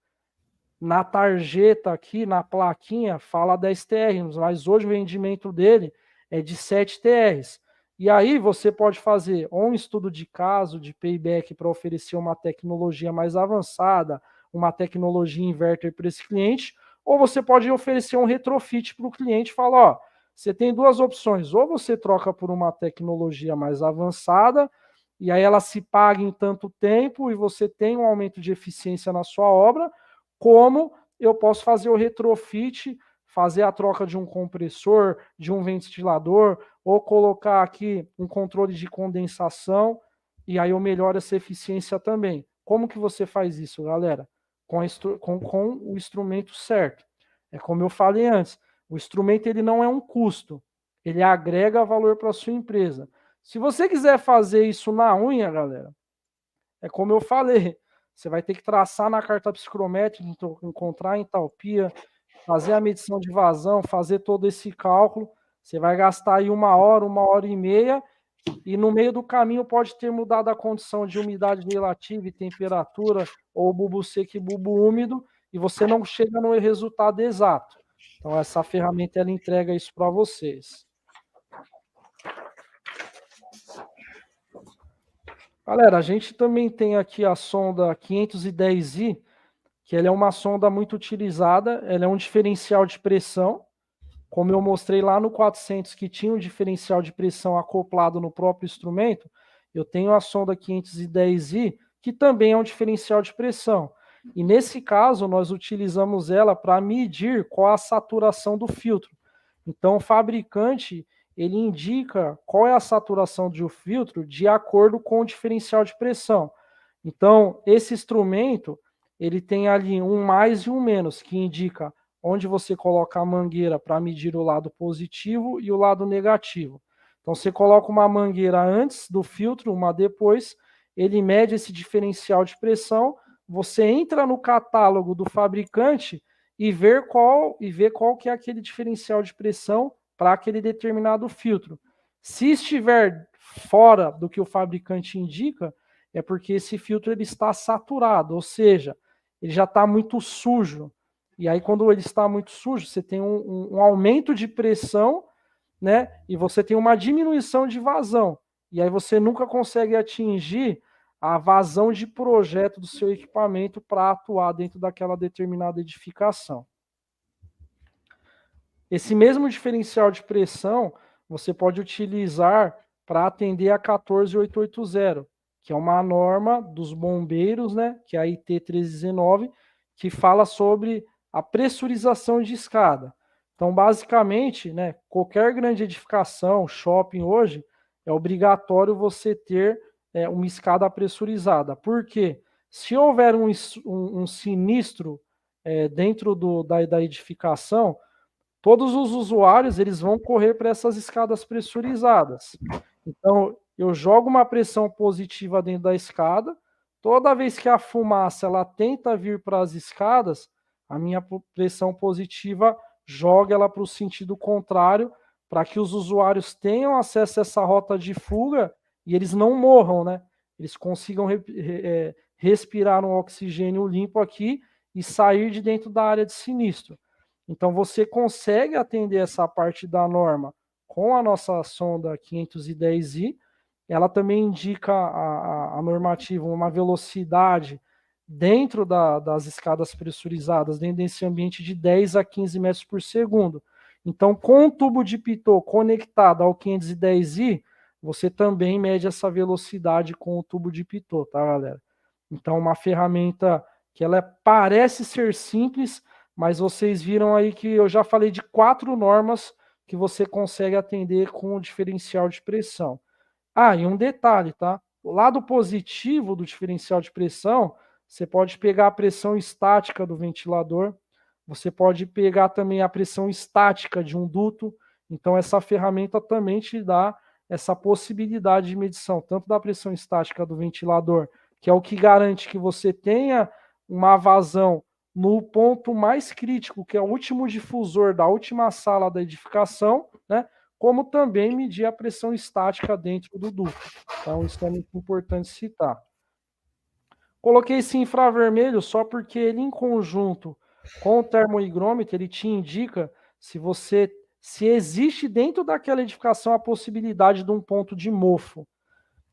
Na tarjeta aqui, na plaquinha, fala 10 TRs, mas hoje o rendimento dele é de 7 TRs. E aí você pode fazer ou um estudo de caso, de payback, para oferecer uma tecnologia mais avançada, uma tecnologia inverter para esse cliente, ou você pode oferecer um retrofit para o cliente e falar, ó, você tem 2 opções, ou você troca por uma tecnologia mais avançada, e aí ela se paga em tanto tempo e você tem um aumento de eficiência na sua obra, como eu posso fazer o retrofit, fazer a troca de um compressor, de um ventilador, ou colocar aqui um controle de condensação, e aí eu melhoro essa eficiência também. Como que você faz isso, galera? Com o instrumento certo. É como eu falei antes, o instrumento ele não é um custo, ele agrega valor para a sua empresa. Se você quiser fazer isso na unha, galera, é como eu falei, você vai ter que traçar na carta psicométrica, encontrar a entalpia, fazer a medição de vazão, fazer todo esse cálculo. Você vai gastar aí 1 hora, 1 hora e meia, e no meio do caminho pode ter mudado a condição de umidade relativa e temperatura, ou bulbo seco e bulbo úmido, e você não chega no resultado exato. Então, essa ferramenta ela entrega isso para vocês. Galera, a gente também tem aqui a sonda 510i, que ela é uma sonda muito utilizada, ela é um diferencial de pressão, como eu mostrei lá no 400, que tinha um diferencial de pressão acoplado no próprio instrumento, eu tenho a sonda 510i, que também é um diferencial de pressão. E nesse caso, nós utilizamos ela para medir qual a saturação do filtro. Então, o fabricante, ele indica qual é a saturação do filtro de acordo com o diferencial de pressão. Então, esse instrumento, ele tem ali um mais e um menos, que indica onde você coloca a mangueira para medir o lado positivo e o lado negativo. Então, você coloca uma mangueira antes do filtro, uma depois, ele mede esse diferencial de pressão, você entra no catálogo do fabricante e vê qual que é aquele diferencial de pressão para aquele determinado filtro. Se estiver fora do que o fabricante indica, é porque esse filtro ele está saturado, ou seja, ele já está muito sujo. E aí, quando ele está muito sujo, você tem um aumento de pressão, né? E você tem uma diminuição de vazão. E aí você nunca consegue atingir a vazão de projeto do seu equipamento para atuar dentro daquela determinada edificação. Esse mesmo diferencial de pressão você pode utilizar para atender a 14880, que é uma norma dos bombeiros, né, que é a IT 1319, que fala sobre a pressurização de escada. Então, basicamente, né, qualquer grande edificação, shopping hoje, é obrigatório você ter uma escada pressurizada. Por quê? Se houver um sinistro dentro da edificação, todos os usuários eles vão correr para essas escadas pressurizadas. Então, eu jogo uma pressão positiva dentro da escada, toda vez que a fumaça ela tenta vir para as escadas, a minha pressão positiva joga ela para o sentido contrário, para que os usuários tenham acesso a essa rota de fuga e eles não morram, né? Eles consigam respirar um oxigênio limpo aqui e sair de dentro da área de sinistro. Então, você consegue atender essa parte da norma com a nossa sonda 510i. Ela também indica a normativa, uma velocidade dentro das escadas pressurizadas, dentro desse ambiente de 10 a 15 metros por segundo. Então, com o tubo de pitot conectado ao 510i, você também mede essa velocidade com o tubo de pitot, tá, galera? Então, uma ferramenta que ela parece ser simples, mas vocês viram aí que eu já falei de 4 normas que você consegue atender com o diferencial de pressão. Ah, e um detalhe, tá? O lado positivo do diferencial de pressão, você pode pegar a pressão estática do ventilador, você pode pegar também a pressão estática de um duto. Então, essa ferramenta também te dá essa possibilidade de medição, tanto da pressão estática do ventilador, que é o que garante que você tenha uma vazão no ponto mais crítico, que é o último difusor da última sala da edificação, né? Como também medir a pressão estática dentro do duto. Então, isso é muito importante citar. Coloquei esse infravermelho só porque ele, em conjunto com o termohigrômetro, ele te indica se existe dentro daquela edificação a possibilidade de um ponto de mofo.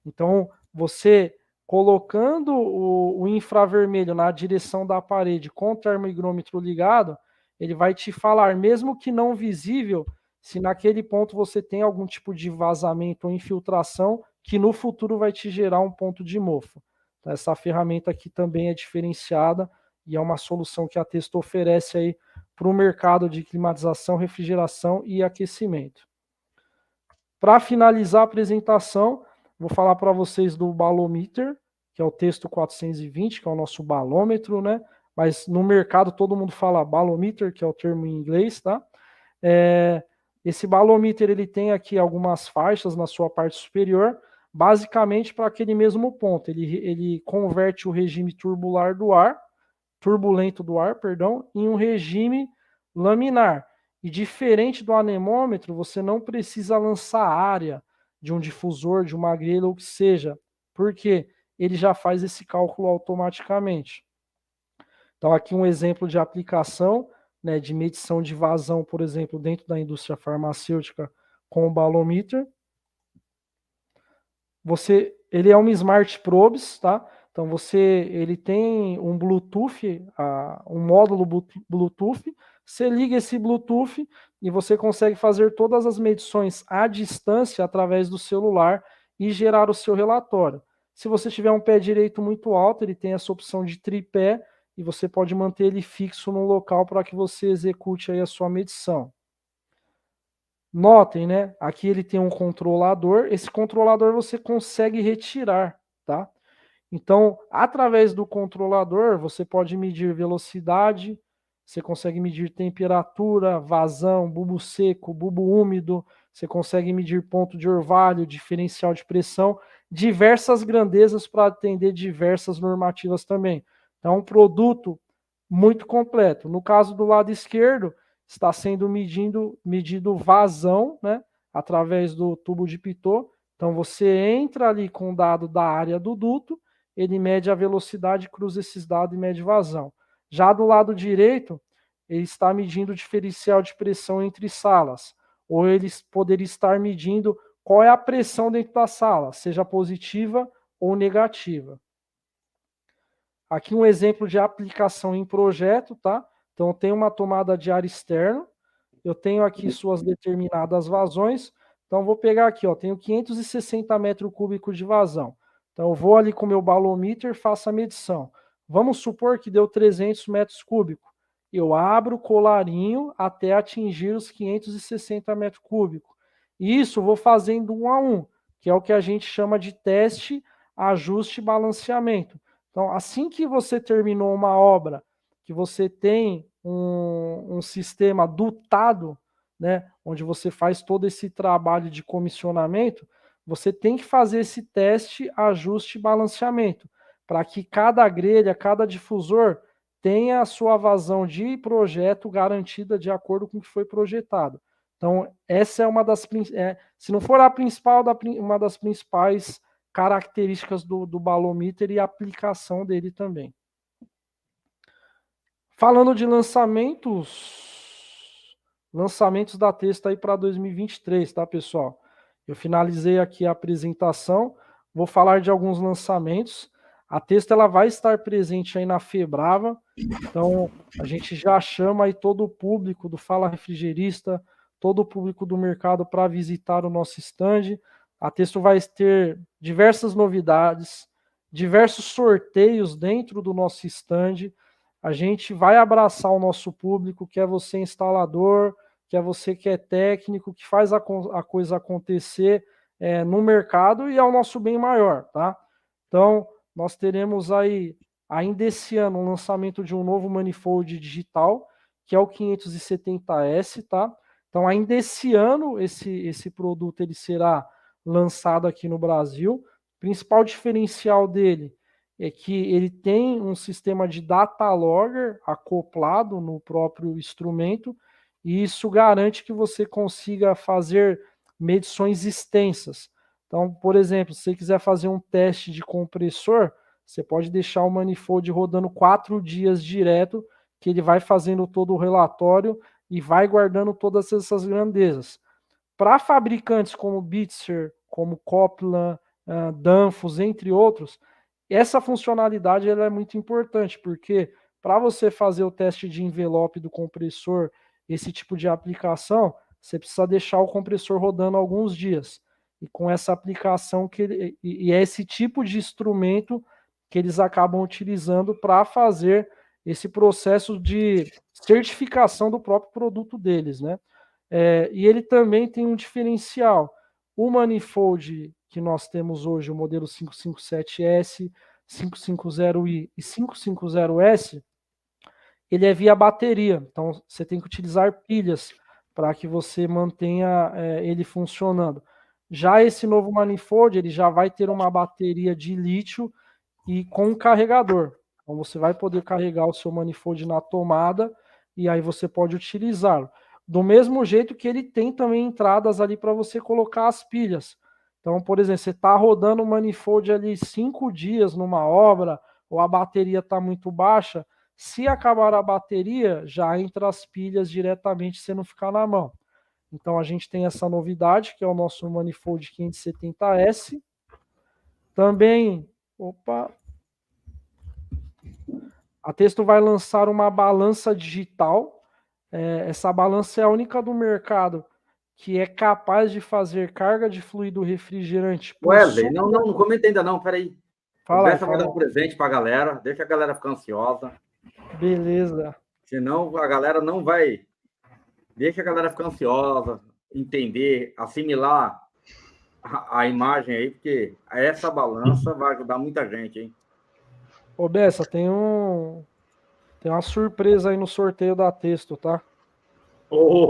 Então, você colocando o infravermelho na direção da parede com o termohigrômetro ligado, ele vai te falar, mesmo que não visível, se naquele ponto você tem algum tipo de vazamento ou infiltração que no futuro vai te gerar um ponto de mofo. Então, essa ferramenta aqui também é diferenciada e é uma solução que a Testo oferece aí para o mercado de climatização, refrigeração e aquecimento. Para finalizar a apresentação, vou falar para vocês do balometer, que é o Testo 420, que é o nosso balômetro, né? Mas no mercado todo mundo fala balometer, que é o termo em inglês, tá? Esse balometer ele tem aqui algumas faixas na sua parte superior, basicamente para aquele mesmo ponto. Ele converte o regime turbulento do ar, em um regime laminar. E diferente do anemômetro, você não precisa lançar área de um difusor, de uma grelha, ou o que seja, porque ele já faz esse cálculo automaticamente. Então, aqui um exemplo de aplicação, né, de medição de vazão, por exemplo, dentro da indústria farmacêutica com o balometer. Ele é um Smart Probes, tá? Então ele tem um Bluetooth, um módulo Bluetooth. Você liga esse Bluetooth e você consegue fazer todas as medições à distância através do celular e gerar o seu relatório. Se você tiver um pé direito muito alto, ele tem essa opção de tripé e você pode manter ele fixo no local para que você execute aí a sua medição. Notem, né? Aqui ele tem um controlador. Esse controlador você consegue retirar, tá? Então, através do controlador, você pode medir velocidade, você consegue medir temperatura, vazão, bulbo seco, bulbo úmido, você consegue medir ponto de orvalho, diferencial de pressão, diversas grandezas para atender diversas normativas também. Então, é um produto muito completo. No caso do lado esquerdo, está sendo medido vazão, né, através do tubo de Pitot. Então, você entra ali com o dado da área do duto, ele mede a velocidade, cruza esses dados e mede vazão. Já do lado direito, ele está medindo o diferencial de pressão entre salas, ou ele poderia estar medindo qual é a pressão dentro da sala, seja positiva ou negativa. Aqui um exemplo de aplicação em projeto, tá? Então, eu tenho uma tomada de ar externo, eu tenho aqui suas determinadas vazões, então vou pegar aqui, ó, tenho 560 metros cúbicos de vazão. Então, eu vou ali com o meu balômetro, faço a medição. Vamos supor que deu 300 metros cúbicos. Eu abro o colarinho até atingir os 560 metros cúbicos. E isso eu vou fazendo 1 a 1, que é o que a gente chama de teste, ajuste e balanceamento. Então, assim que você terminou uma obra, que você tem um sistema dutado, né, onde você faz todo esse trabalho de comissionamento, você tem que fazer esse teste, ajuste e balanceamento, para que cada grelha, cada difusor tenha a sua vazão de projeto garantida de acordo com o que foi projetado. Então, essa é uma das, se não for a principal, uma das principais características do balômetro e a aplicação dele também. Falando de lançamentos da Testa aí para 2023, tá, pessoal? Eu finalizei aqui a apresentação, vou falar de alguns lançamentos. A Testa ela vai estar presente aí na Febrava, então a gente já chama aí todo o público do Fala Refrigerista, todo o público do mercado para visitar o nosso stand. A Testa vai ter diversas novidades, diversos sorteios dentro do nosso stand. A gente vai abraçar o nosso público, quer você instalador, quer você que é técnico, que faz a coisa acontecer no mercado e ao nosso bem maior, tá? Então, nós teremos aí, ainda esse ano, o lançamento de um novo manifold digital, que é o 570S, tá? Então, ainda esse ano, esse produto ele será lançado aqui no Brasil. O principal diferencial dele é que ele tem um sistema de data logger acoplado no próprio instrumento, e isso garante que você consiga fazer medições extensas. Então, por exemplo, se você quiser fazer um teste de compressor, você pode deixar o manifold rodando 4 dias direto, que ele vai fazendo todo o relatório e vai guardando todas essas grandezas. Para fabricantes como Bitzer, como Copland, Danfoss, entre outros, essa funcionalidade ela é muito importante, porque para você fazer o teste de envelope do compressor, esse tipo de aplicação, você precisa deixar o compressor rodando alguns dias. E com essa aplicação, e é esse tipo de instrumento que eles acabam utilizando para fazer esse processo de certificação do próprio produto deles, né? E ele também tem um diferencial. O manifold que nós temos hoje, o modelo 557S, 550i e 550S, ele é via bateria. Então, você tem que utilizar pilhas para que você mantenha ele funcionando. Já esse novo manifold, ele já vai ter uma bateria de lítio e com um carregador. Então, você vai poder carregar o seu manifold na tomada e aí você pode utilizá-lo. Do mesmo jeito que ele tem também entradas ali para você colocar as pilhas. Então, por exemplo, você está rodando o manifold ali 5 dias numa obra, ou a bateria está muito baixa, se acabar a bateria, já entra as pilhas diretamente, você não ficar na mão. Então, a gente tem essa novidade, que é o nosso manifold 570S. Também, a Testo vai lançar uma balança digital. Essa balança é a única do mercado que é capaz de fazer carga de fluido refrigerante. Wesley, não comenta ainda não, peraí. O Bessa vai dar um Fala. presente para a galera, deixa a galera ficar ansiosa. Beleza. Senão a galera não vai... Deixa a galera ficar ansiosa, entender, assimilar a imagem aí, porque essa balança vai ajudar muita gente, hein? Ô, Bessa, tem uma surpresa aí no sorteio da Testo, tá? Vamos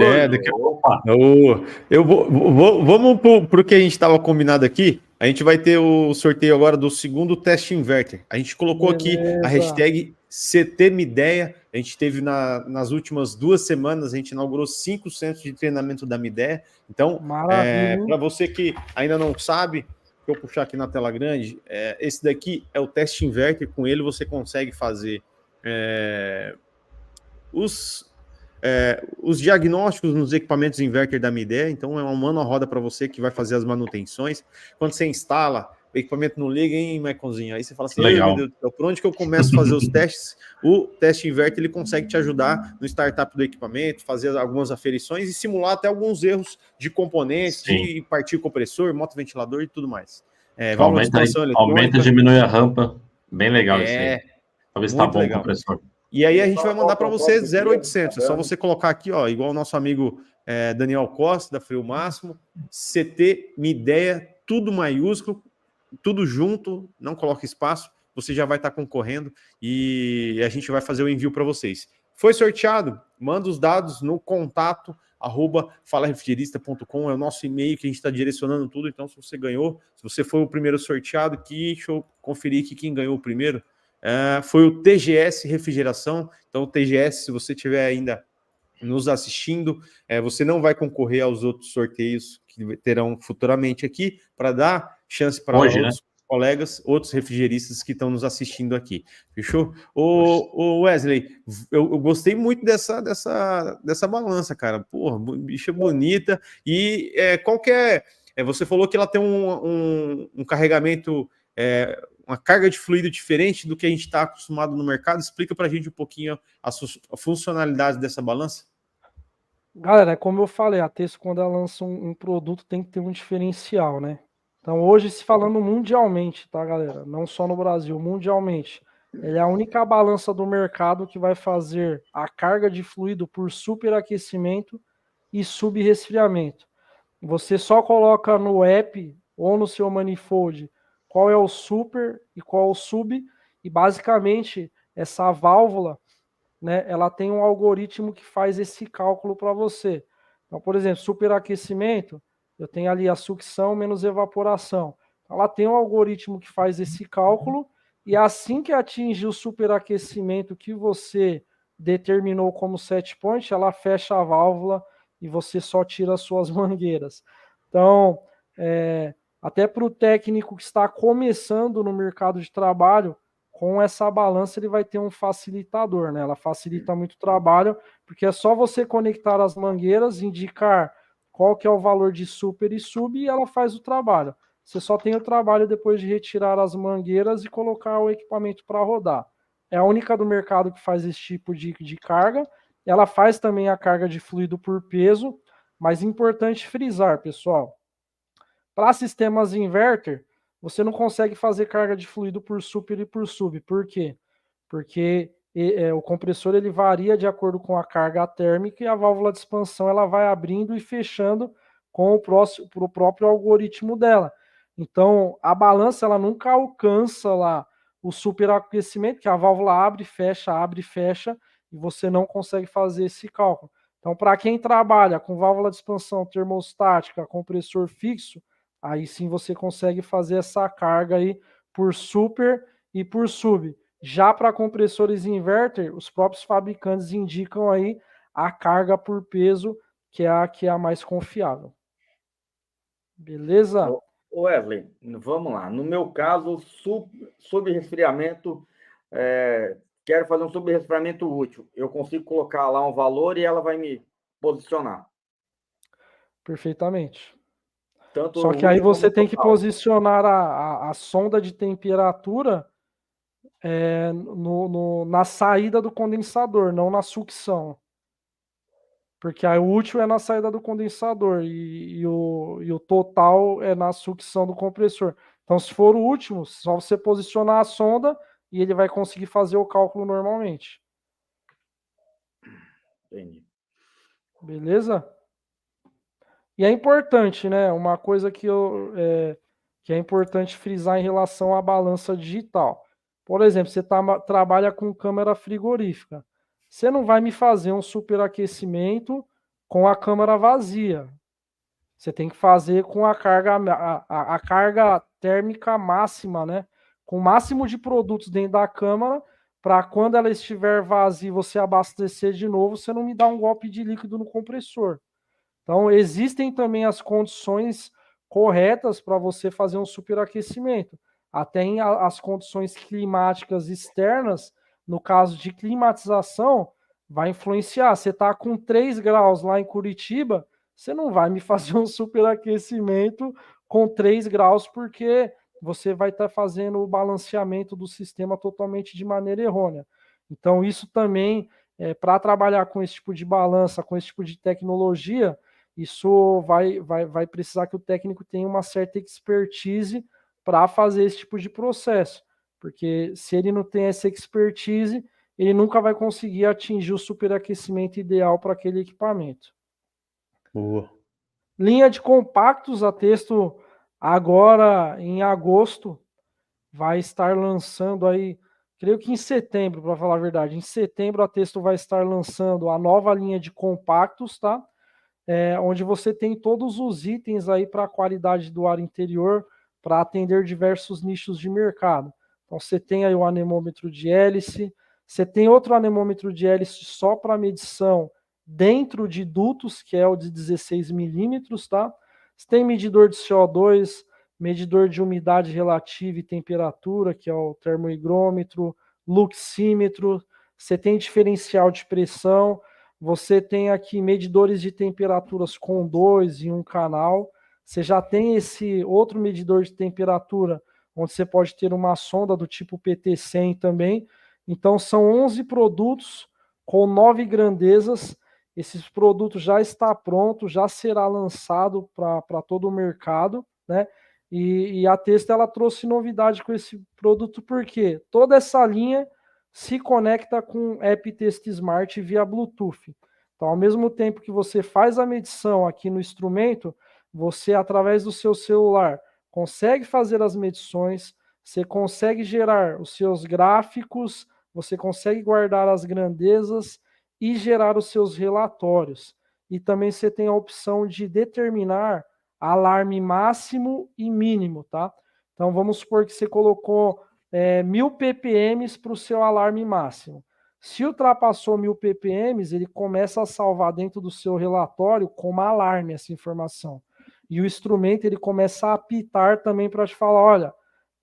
para o que a gente estava combinado aqui. A gente vai ter o sorteio agora do segundo teste inverter. A gente colocou aqui a hashtag CTMideia. A gente teve nas últimas 2 semanas, a gente inaugurou 5 centros de treinamento da Mideia. Então, para você que ainda não sabe, vou puxar aqui na tela grande, esse daqui é o teste inverter. Com ele você consegue fazer os diagnósticos nos equipamentos inverter da Mideia. Então é uma mano a roda para você que vai fazer as manutenções. Quando você instala, o equipamento não liga, hein, Maiconzinho? Aí você fala assim, meu Deus do céu, por onde que eu começo a fazer os testes? O teste inverter, ele consegue te ajudar no startup do equipamento, fazer algumas aferições e simular até alguns erros de componentes, de partir compressor, motoventilador e tudo mais. Aumenta e diminui a rampa. Bem legal isso aí. Talvez está bom o compressor. E aí a gente vai mandar para você 0800. É só você colocar aqui, ó, igual o nosso amigo Daniel Costa, da Frio Máximo, CTMideia, tudo maiúsculo, tudo junto, não coloca espaço, você já vai estar concorrendo e a gente vai fazer o envio para vocês. Foi sorteado? Manda os dados no contato @falarefrigerista.com, é o nosso e-mail que a gente está direcionando tudo. Então, se você ganhou, se você foi o primeiro sorteado, deixa eu conferir aqui quem ganhou o primeiro. Foi o TGS Refrigeração. Então, o TGS, se você estiver ainda nos assistindo, você não vai concorrer aos outros sorteios que terão futuramente aqui, para dar chance para outros colegas, outros refrigeristas que estão nos assistindo aqui. Fechou? O Wesley, eu gostei muito dessa balança, cara. Porra, bicha bonita. E qual que é? Você falou que ela tem um carregamento... uma carga de fluido diferente do que a gente está acostumado no mercado. Explica para a gente um pouquinho a funcionalidade dessa balança. Galera, como eu falei, a Testo, quando ela lança um produto, tem que ter um diferencial, né? Então, hoje, se falando mundialmente, tá, galera? Não só no Brasil, mundialmente. Ela é a única balança do mercado que vai fazer a carga de fluido por superaquecimento e subresfriamento. Você só coloca no app ou no seu manifold qual é o super e qual é o sub, e basicamente essa válvula, né, ela tem um algoritmo que faz esse cálculo para você. Então, por exemplo, superaquecimento, eu tenho ali a sucção menos evaporação. Ela tem um algoritmo que faz esse cálculo, e assim que atinge o superaquecimento que você determinou como set point, ela fecha a válvula e você só tira as suas mangueiras. Então, até para o técnico que está começando no mercado de trabalho, com essa balança ele vai ter um facilitador, né? Ela facilita muito o trabalho, porque é só você conectar as mangueiras, indicar qual que é o valor de super e sub, e ela faz o trabalho. Você só tem o trabalho depois de retirar as mangueiras e colocar o equipamento para rodar. É a única do mercado que faz esse tipo de carga. Ela faz também a carga de fluido por peso, mas é importante frisar, pessoal, para sistemas inverter, você não consegue fazer carga de fluido por super e por sub. Por quê? Porque o compressor ele varia de acordo com a carga térmica e a válvula de expansão ela vai abrindo e fechando com o próprio algoritmo dela. Então, a balança ela nunca alcança lá o superaquecimento, que a válvula abre e fecha, e você não consegue fazer esse cálculo. Então, para quem trabalha com válvula de expansão termostática, compressor fixo, aí sim você consegue fazer essa carga aí por super e por sub. Já para compressores inverter, os próprios fabricantes indicam aí a carga por peso, que é a mais confiável. Beleza? Wesley, vamos lá. No meu caso, subresfriamento, quero fazer um subresfriamento útil. Eu consigo colocar lá um valor e ela vai me posicionar. Perfeitamente. Tanto Só que aí útil você como tem que total. posicionar a sonda de temperatura na saída do condensador, não na sucção. Porque aí o útil é na saída do condensador e o total é na sucção do compressor. Então, se for o último, só você posicionar a sonda e ele vai conseguir fazer o cálculo normalmente. Entendi. Beleza? E é importante, né? Uma coisa que é importante frisar em relação à balança digital. Por exemplo, você trabalha com câmara frigorífica. Você não vai me fazer um superaquecimento com a câmara vazia. Você tem que fazer com a carga térmica máxima, né? Com o máximo de produtos dentro da câmara, para quando ela estiver vazia, você abastecer de novo, você não me dá um golpe de líquido no compressor. Então, existem também as condições corretas para você fazer um superaquecimento. Até as condições climáticas externas, no caso de climatização, vai influenciar. Você está com 3 graus lá em Curitiba, você não vai me fazer um superaquecimento com 3 graus, porque você vai estar fazendo o balanceamento do sistema totalmente de maneira errônea. Então, isso também, para trabalhar com esse tipo de balança, com esse tipo de tecnologia, isso vai precisar que o técnico tenha uma certa expertise para fazer esse tipo de processo. Porque se ele não tem essa expertise, ele nunca vai conseguir atingir o superaquecimento ideal para aquele equipamento. Boa. Linha de compactos, a Testo agora em agosto vai estar lançando aí, creio que em setembro, para falar a verdade, em setembro a Testo vai estar lançando a nova linha de compactos, tá? Onde você tem todos os itens aí para a qualidade do ar interior, para atender diversos nichos de mercado. Então você tem aí o anemômetro de hélice, você tem outro anemômetro de hélice só para medição dentro de dutos, que é o de 16 milímetros, tá? Você tem medidor de CO2, medidor de umidade relativa e temperatura, que é o termohigrômetro, luxímetro, você tem diferencial de pressão, você tem aqui medidores de temperaturas com 2 em um canal. Você já tem esse outro medidor de temperatura, onde você pode ter uma sonda do tipo PT100 também. Então, são 11 produtos com 9 grandezas. Esses produtos já está pronto, já será lançado para todo o mercado, né? E a Testo ela trouxe novidade com esse produto, porque toda essa linha se conecta com o App Test Smart via Bluetooth. Então, ao mesmo tempo que você faz a medição aqui no instrumento, você, através do seu celular, consegue fazer as medições, você consegue gerar os seus gráficos, você consegue guardar as grandezas e gerar os seus relatórios. E também você tem a opção de determinar alarme máximo e mínimo, tá? Então, vamos supor que você colocou 1000 ppm para o seu alarme máximo. Se ultrapassou 1000 ppm, ele começa a salvar dentro do seu relatório como alarme essa informação. E o instrumento ele começa a apitar também para te falar, olha,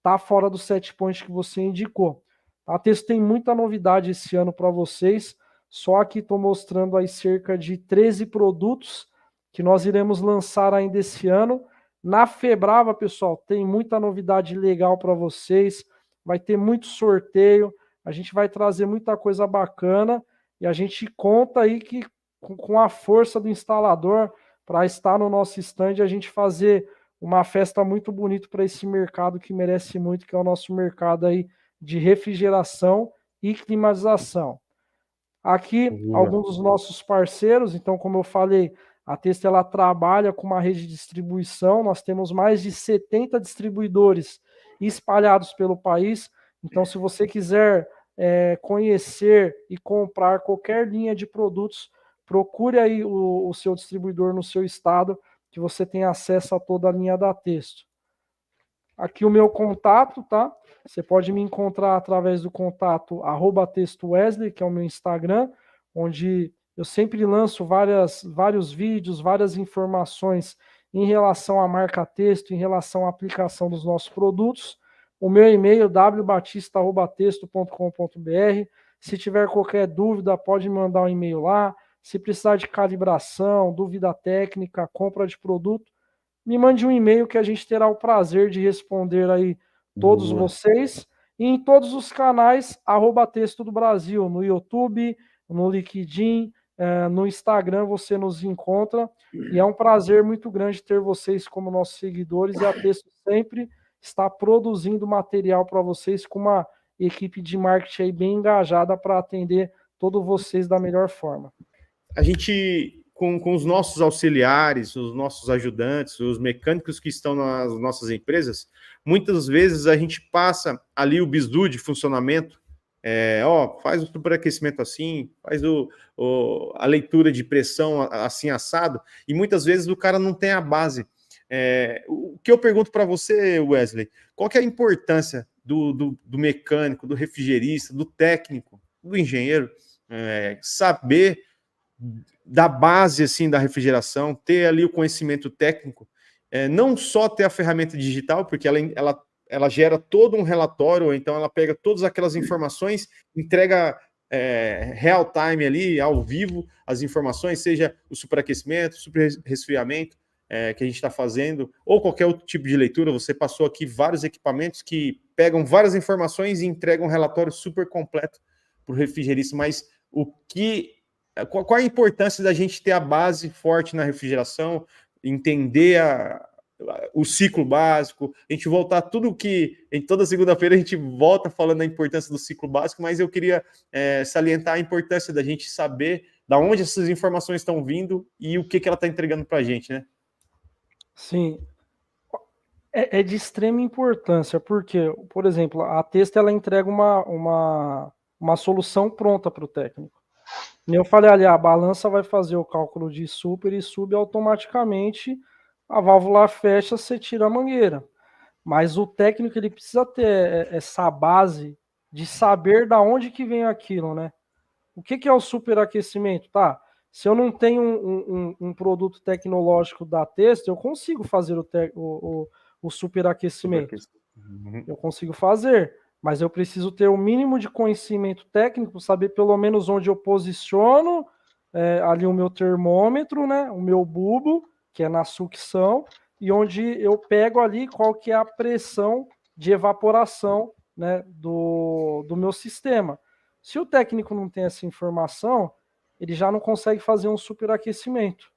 tá fora do set point que você indicou. A Testo tem muita novidade esse ano para vocês, só aqui estou mostrando aí cerca de 13 produtos que nós iremos lançar ainda esse ano. Na Febrava, pessoal, tem muita novidade legal para vocês, vai ter muito sorteio, a gente vai trazer muita coisa bacana e a gente conta aí que com a força do instalador para estar no nosso stand e a gente fazer uma festa muito bonita para esse mercado que merece muito, que é o nosso mercado aí de refrigeração e climatização. Aqui, alguns dos nossos parceiros, então, como eu falei, a Testo ela trabalha com uma rede de distribuição, nós temos mais de 70 distribuidores espalhados pelo país, então se você quiser conhecer e comprar qualquer linha de produtos, procure aí o seu distribuidor no seu estado, que você tem acesso a toda a linha da Testo. Aqui o meu contato, tá? Você pode me encontrar através do contato @TestoWesley, que é o meu Instagram, onde eu sempre lanço vários vídeos, várias informações em relação à marca Testo, em relação à aplicação dos nossos produtos. O meu e-mail wbatista@testo.com.br. Se tiver qualquer dúvida, pode me mandar um e-mail lá. Se precisar de calibração, dúvida técnica, compra de produto, me mande um e-mail que a gente terá o prazer de responder aí todos vocês. E em todos os canais, @Texto do Brasil, no YouTube, no LinkedIn, no Instagram, você nos encontra. E é um prazer muito grande ter vocês como nossos seguidores. E a Texto sempre está produzindo material para vocês com uma equipe de marketing aí bem engajada para atender todos vocês da melhor forma. A gente, com os nossos auxiliares, os nossos ajudantes, os mecânicos que estão nas nossas empresas, muitas vezes a gente passa ali o bizu de funcionamento, faz o superaquecimento assim, faz a leitura de pressão assim assado, e muitas vezes o cara não tem a base. O que eu pergunto para você, Wesley, qual que é a importância do mecânico, do refrigerista, do técnico, do engenheiro, saber da base assim da refrigeração, ter ali o conhecimento técnico, não só ter a ferramenta digital, porque ela gera todo um relatório, ou então ela pega todas aquelas informações, entrega real time ali, ao vivo, as informações, seja o superaquecimento, super resfriamento que a gente está fazendo, ou qualquer outro tipo de leitura. Você passou aqui vários equipamentos que pegam várias informações e entregam um relatório super completo para o refrigerista, mas qual a importância da gente ter a base forte na refrigeração, entender o ciclo básico, a gente voltar tudo que... Toda segunda-feira a gente volta falando da importância do ciclo básico, mas eu queria salientar a importância da gente saber da onde essas informações estão vindo e o que ela está entregando para a gente, né? Sim. É de extrema importância, porque, por exemplo, a Texto ela entrega uma solução pronta para o técnico. Eu falei ali, a balança vai fazer o cálculo de super e sub automaticamente, a válvula fecha, você tira a mangueira. Mas o técnico ele precisa ter essa base de saber da onde que vem aquilo, né? O que é o superaquecimento? Tá, se eu não tenho um produto tecnológico da Texto, eu consigo fazer o superaquecimento. Eu consigo fazer. Mas eu preciso ter o mínimo de conhecimento técnico, saber pelo menos onde eu posiciono ali o meu termômetro, né, o meu bulbo, que é na sucção, e onde eu pego ali qual que é a pressão de evaporação, né, do meu sistema. Se o técnico não tem essa informação, ele já não consegue fazer um superaquecimento.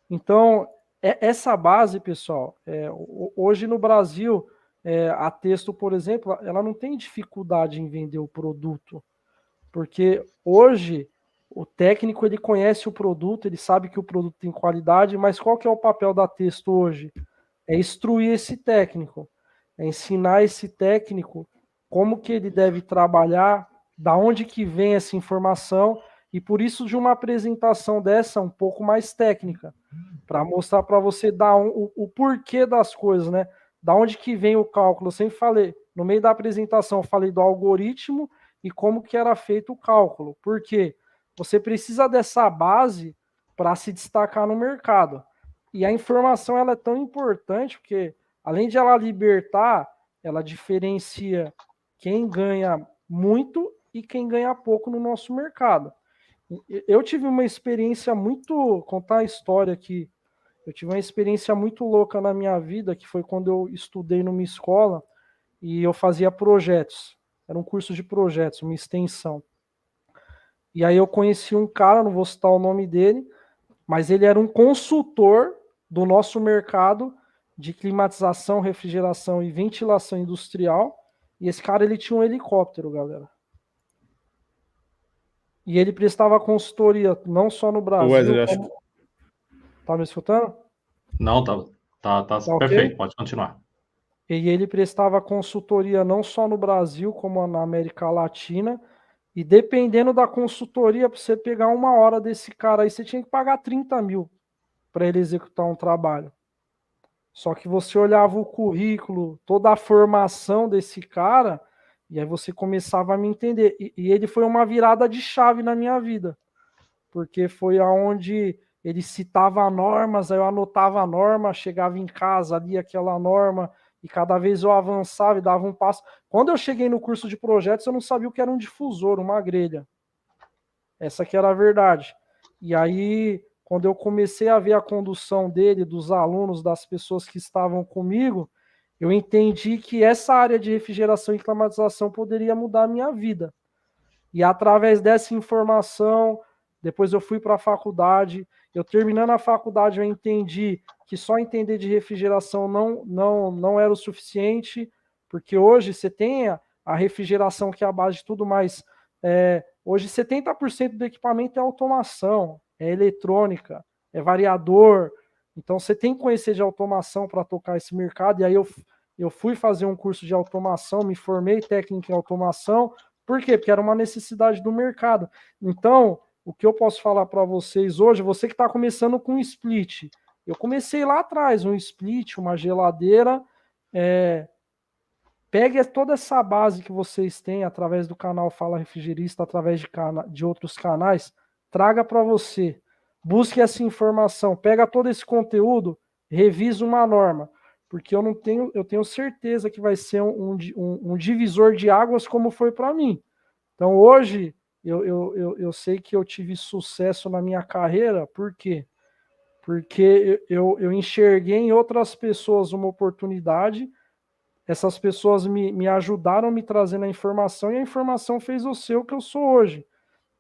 Então, essa base, pessoal, hoje no Brasil... a Texto, por exemplo, ela não tem dificuldade em vender o produto, porque hoje o técnico ele conhece o produto, ele sabe que o produto tem qualidade, mas qual que é o papel da Texto hoje? É instruir esse técnico, é ensinar esse técnico como que ele deve trabalhar, da onde que vem essa informação, e por isso de uma apresentação dessa um pouco mais técnica, para mostrar para você o porquê das coisas, né? Da onde que vem o cálculo? Eu sempre falei, no meio da apresentação, eu falei do algoritmo e como que era feito o cálculo. Por quê? Você precisa dessa base para se destacar no mercado. E a informação ela é tão importante porque, além de ela libertar, ela diferencia quem ganha muito e quem ganha pouco no nosso mercado. Eu tive uma experiência muito... Contar a história aqui. Eu tive uma experiência muito louca na minha vida, que foi quando eu estudei numa escola e eu fazia projetos. Era um curso de projetos, uma extensão. E aí eu conheci um cara, não vou citar o nome dele, mas ele era um consultor do nosso mercado de climatização, refrigeração e ventilação industrial. E esse cara, ele tinha um helicóptero, galera. E ele prestava consultoria não só no Brasil... Wesley, acho que... Tá me escutando? Não, tá perfeito, okay? Pode continuar. E ele prestava consultoria não só no Brasil, como na América Latina. E dependendo da consultoria, para você pegar 1 hora desse cara aí, você tinha que pagar 30 mil para ele executar um trabalho. Só que você olhava o currículo, toda a formação desse cara, e aí você começava a me entender. E ele foi uma virada de chave na minha vida. Porque foi aonde ele citava normas, aí eu anotava a norma, chegava em casa, lia aquela norma, e cada vez eu avançava e dava um passo. Quando eu cheguei no curso de projetos, eu não sabia o que era um difusor, uma grelha. Essa que era a verdade. E aí, quando eu comecei a ver a condução dele, dos alunos, das pessoas que estavam comigo, eu entendi que essa área de refrigeração e climatização poderia mudar a minha vida. E através dessa informação, depois eu fui para a faculdade. Eu terminando a faculdade, eu entendi que só entender de refrigeração não era o suficiente, porque hoje você tem a refrigeração, que é a base de tudo, mas hoje 70% do equipamento é automação, é eletrônica, é variador. Então você tem que conhecer de automação para tocar esse mercado. E aí eu fui fazer um curso de automação, me formei técnico em automação. Por quê? Porque era uma necessidade do mercado. Então, o que eu posso falar para vocês hoje, você que está começando com um split, eu comecei lá atrás, um split, uma geladeira, pegue toda essa base que vocês têm através do canal Fala Refrigerista, através de outros canais, traga para você, busque essa informação, pega todo esse conteúdo, revisa uma norma, porque eu tenho certeza que vai ser um divisor de águas, como foi para mim. Então hoje eu sei que eu tive sucesso na minha carreira, por quê? Porque eu enxerguei em outras pessoas uma oportunidade, essas pessoas me ajudaram me trazendo a informação, e a informação fez eu ser o que eu sou hoje.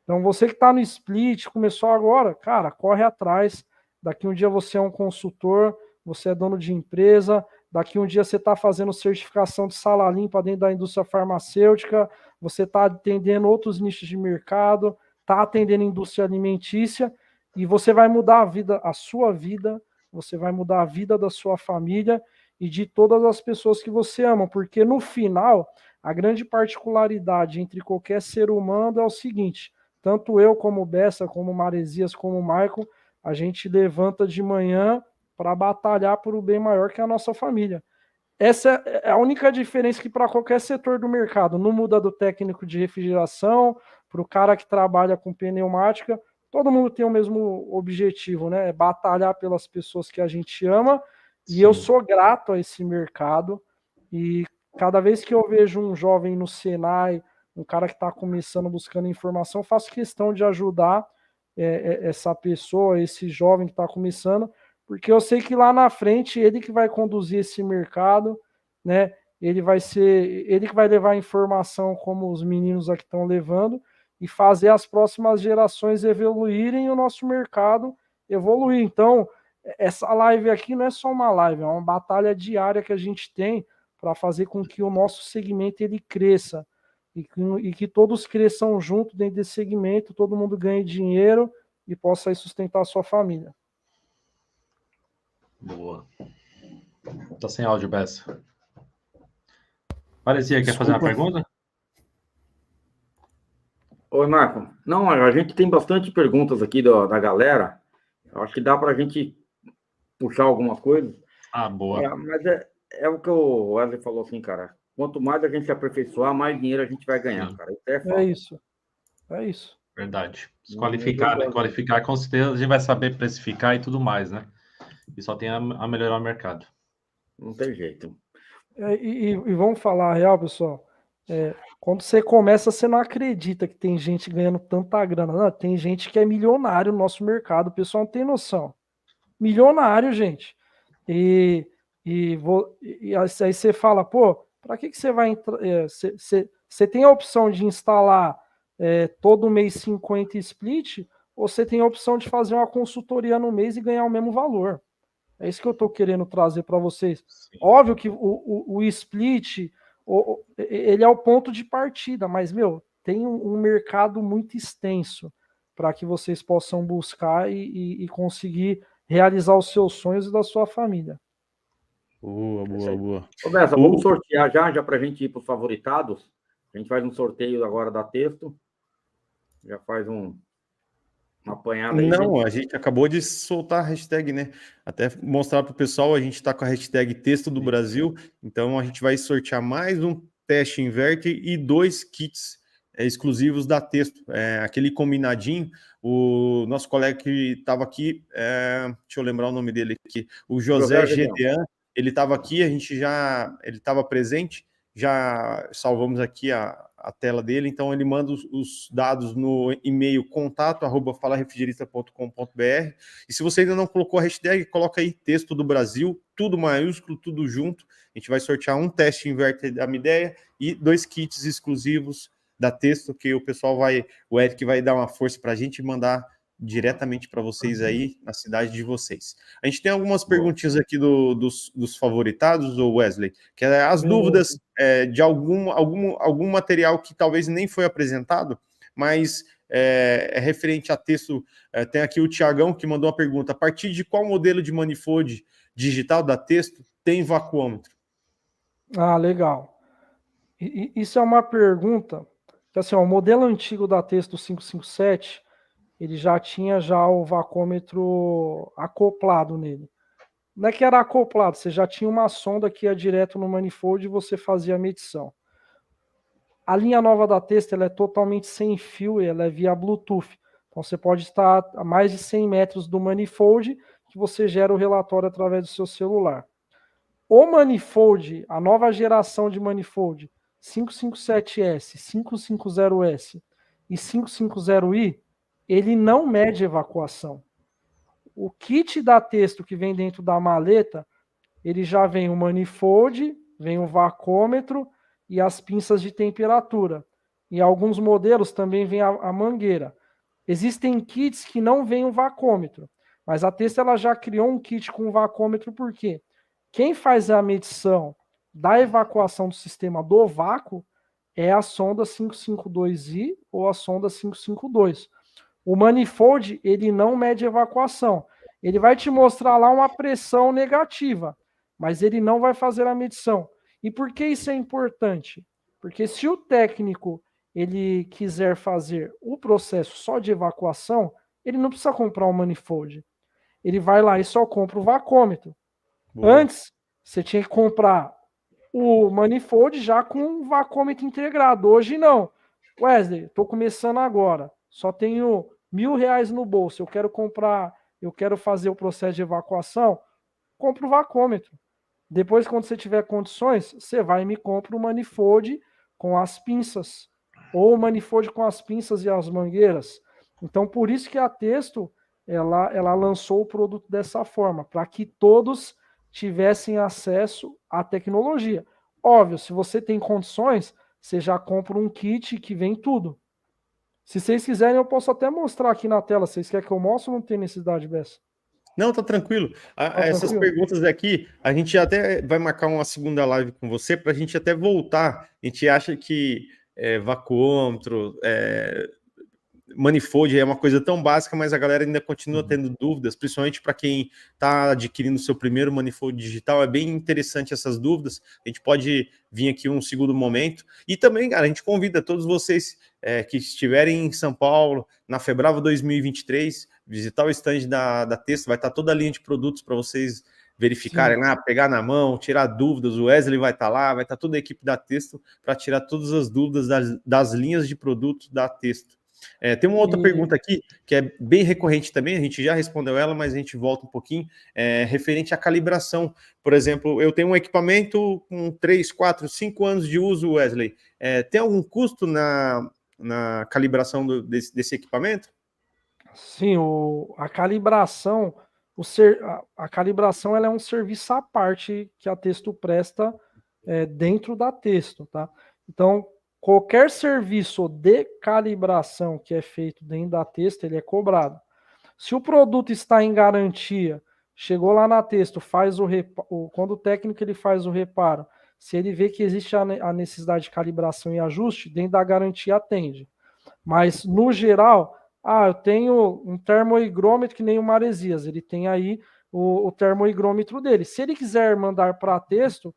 Então você que está no split, começou agora, cara, corre atrás, daqui um dia você é um consultor, você é dono de empresa, daqui um dia você está fazendo certificação de sala limpa dentro da indústria farmacêutica, você está atendendo outros nichos de mercado, está atendendo a indústria alimentícia, e você vai mudar a sua vida, você vai mudar a vida da sua família e de todas as pessoas que você ama, porque no final, a grande particularidade entre qualquer ser humano é o seguinte: tanto eu como o Bessa, como o Maresias, como o Michael, a gente levanta de manhã para batalhar por um bem maior, que é a nossa família. Essa é a única diferença, que para qualquer setor do mercado, não muda do técnico de refrigeração, para o cara que trabalha com pneumática, todo mundo tem o mesmo objetivo, né? Batalhar pelas pessoas que a gente ama. E Sim. Eu sou grato a esse mercado, e cada vez que eu vejo um jovem no Senai, um cara que está começando, buscando informação, faço questão de ajudar essa pessoa, esse jovem que está começando, porque eu sei que lá na frente ele que vai conduzir esse mercado, né? Ele que vai levar a informação como os meninos aqui estão levando, e fazer as próximas gerações evoluírem e o nosso mercado evoluir. Então, essa live aqui não é só uma live, é uma batalha diária que a gente tem para fazer com que o nosso segmento ele cresça, e que todos cresçam junto dentro desse segmento, todo mundo ganhe dinheiro e possa aí sustentar a sua família. Boa. Tá sem áudio, Bessa. Parecia que quer fazer uma pergunta? Oi, Marco. Não, a gente tem bastante perguntas aqui da galera. Eu acho que dá para a gente puxar algumas coisas. Ah, boa. Mas é o que o Wesley falou assim, cara. Quanto mais a gente se aperfeiçoar, mais dinheiro a gente vai ganhar, Sim. cara. Isso é isso. Verdade. Se qualificar, né? Qualificar, com certeza a gente vai saber precificar e tudo mais, né? E só tem a melhorar o mercado. Não tem jeito. E vamos falar a real, pessoal. Quando você começa, você não acredita que tem gente ganhando tanta grana. Não, tem gente que é milionário no nosso mercado, o pessoal não tem noção. Milionário, gente. E aí você fala, pô, para que você vai entrar? Você tem a opção de instalar todo mês 50 split, ou você tem a opção de fazer uma consultoria no mês e ganhar o mesmo valor. É isso que eu estou querendo trazer para vocês. Sim. Óbvio que o split, ele é o ponto de partida, mas, tem um mercado muito extenso para que vocês possam buscar e conseguir realizar os seus sonhos e da sua família. Boa. Ô, Bessa, vamos sortear já para a gente ir para os favoritados. A gente faz um sorteio agora da Texto. Já faz uma apanhada aí. Não, a gente acabou de soltar a hashtag, né? Até mostrar para o pessoal, a gente está com a hashtag Texto do Brasil, então a gente vai sortear mais um teste inverter e 2 kits exclusivos da Texto. Aquele combinadinho, o nosso colega que estava aqui, deixa eu lembrar o nome dele aqui, o José Gedean, ele estava aqui, ele estava presente, já salvamos aqui a a tela dele, então ele manda os dados no e-mail contato@falarefrigerista.com.br, e se você ainda não colocou a hashtag, coloca aí texto do Brasil, tudo maiúsculo, tudo junto. A gente vai sortear um teste inverter da Midea e 2 kits exclusivos da Texto, que o Eric vai dar uma força para a gente mandar diretamente para vocês aí na cidade de vocês. A gente tem algumas perguntinhas aqui dos favoritados, Wesley, que é as dúvidas de algum material que talvez nem foi apresentado, mas é referente a texto. Tem aqui o Tiagão que mandou uma pergunta: a partir de qual modelo de manifold digital da Texto tem vacuômetro? Ah, legal. Isso é uma pergunta que, assim, ó, o modelo antigo da Texto 557, ele já tinha o vacômetro acoplado nele. Não é que era acoplado, você já tinha uma sonda que ia direto no manifold e você fazia a medição. A linha nova da Texto, ela é totalmente sem fio, ela é via Bluetooth. Então você pode estar a mais de 100 metros do manifold que você gera o relatório através do seu celular. O manifold, a nova geração de manifold, 557S, 550S e 550i, ele não mede evacuação. O kit da Texto que vem dentro da maleta, ele já vem o manifold, vem o vacômetro e as pinças de temperatura. Em alguns modelos também vem a mangueira. Existem kits que não vêm o vacômetro, mas a Texto ela já criou um kit com vacômetro, por quê? Quem faz a medição da evacuação do sistema do vácuo é a sonda 552i ou a sonda 552. O manifold, ele não mede evacuação. Ele vai te mostrar lá uma pressão negativa, mas ele não vai fazer a medição. E por que isso é importante? Porque se o técnico ele quiser fazer o processo só de evacuação, ele não precisa comprar um manifold. Ele vai lá e só compra o vacômetro. Boa. Antes, você tinha que comprar o manifold já com um vacômetro integrado. Hoje não. Wesley, estou começando agora. Só tenho R$1.000 no bolso. Eu quero fazer o processo de evacuação. Compra o vacômetro. Depois, quando você tiver condições, você vai e me compra o manifold com as pinças. Ou o manifold com as pinças e as mangueiras. Então, por isso que a Texto ela lançou o produto dessa forma, para que todos tivessem acesso à tecnologia. Óbvio, se você tem condições, você já compra um kit que vem tudo. Se vocês quiserem, eu posso até mostrar aqui na tela. Vocês querem que eu mostre ou não tem necessidade, Bessa? Não, tá tranquilo. Essas perguntas aqui, a gente até vai marcar uma segunda live com você para a gente até voltar. A gente acha que vacuômetro, manifold é uma coisa tão básica, mas a galera ainda continua tendo dúvidas, principalmente para quem está adquirindo seu primeiro manifold digital. É bem interessante essas dúvidas. A gente pode vir aqui um segundo momento. E também, cara, a gente convida todos vocês que estiverem em São Paulo, na Febrava 2023, visitar o stand da Texto. Vai estar toda a linha de produtos para vocês verificarem lá, pegar na mão, tirar dúvidas. O Wesley vai estar lá, vai estar toda a equipe da Texto para tirar todas as dúvidas das linhas de produtos da Texto. Tem uma outra pergunta aqui, que é bem recorrente também, a gente já respondeu ela, mas a gente volta um pouquinho, referente à calibração. Por exemplo, eu tenho um equipamento com 3, 4, 5 anos de uso, Wesley. Tem algum custo na calibração desse equipamento? Sim, a calibração, a calibração ela é um serviço à parte que a Texto presta dentro da Texto, tá? Então, qualquer serviço de calibração que é feito dentro da Texto, ele é cobrado. Se o produto está em garantia, chegou lá na Texto, quando o técnico ele faz o reparo, se ele vê que existe a necessidade de calibração e ajuste, dentro da garantia atende. Mas, no geral, eu tenho um termohigrômetro que nem o Maresias, ele tem aí o termohigrômetro dele. Se ele quiser mandar para a Texto,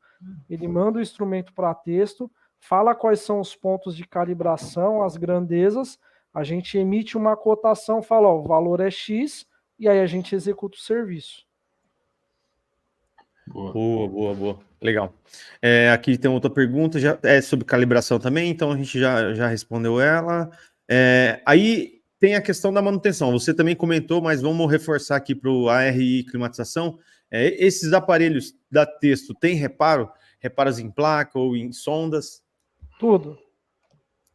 ele manda o instrumento para a Texto, fala quais são os pontos de calibração, as grandezas, a gente emite uma cotação, fala, o valor é X, e aí a gente executa o serviço. Boa. Legal. Aqui tem outra pergunta, já é sobre calibração também, então a gente já respondeu ela. Aí tem a questão da manutenção, você também comentou, mas vamos reforçar aqui para o ARI Climatização. Esses aparelhos da Texto têm reparos em placa ou em sondas? Tudo.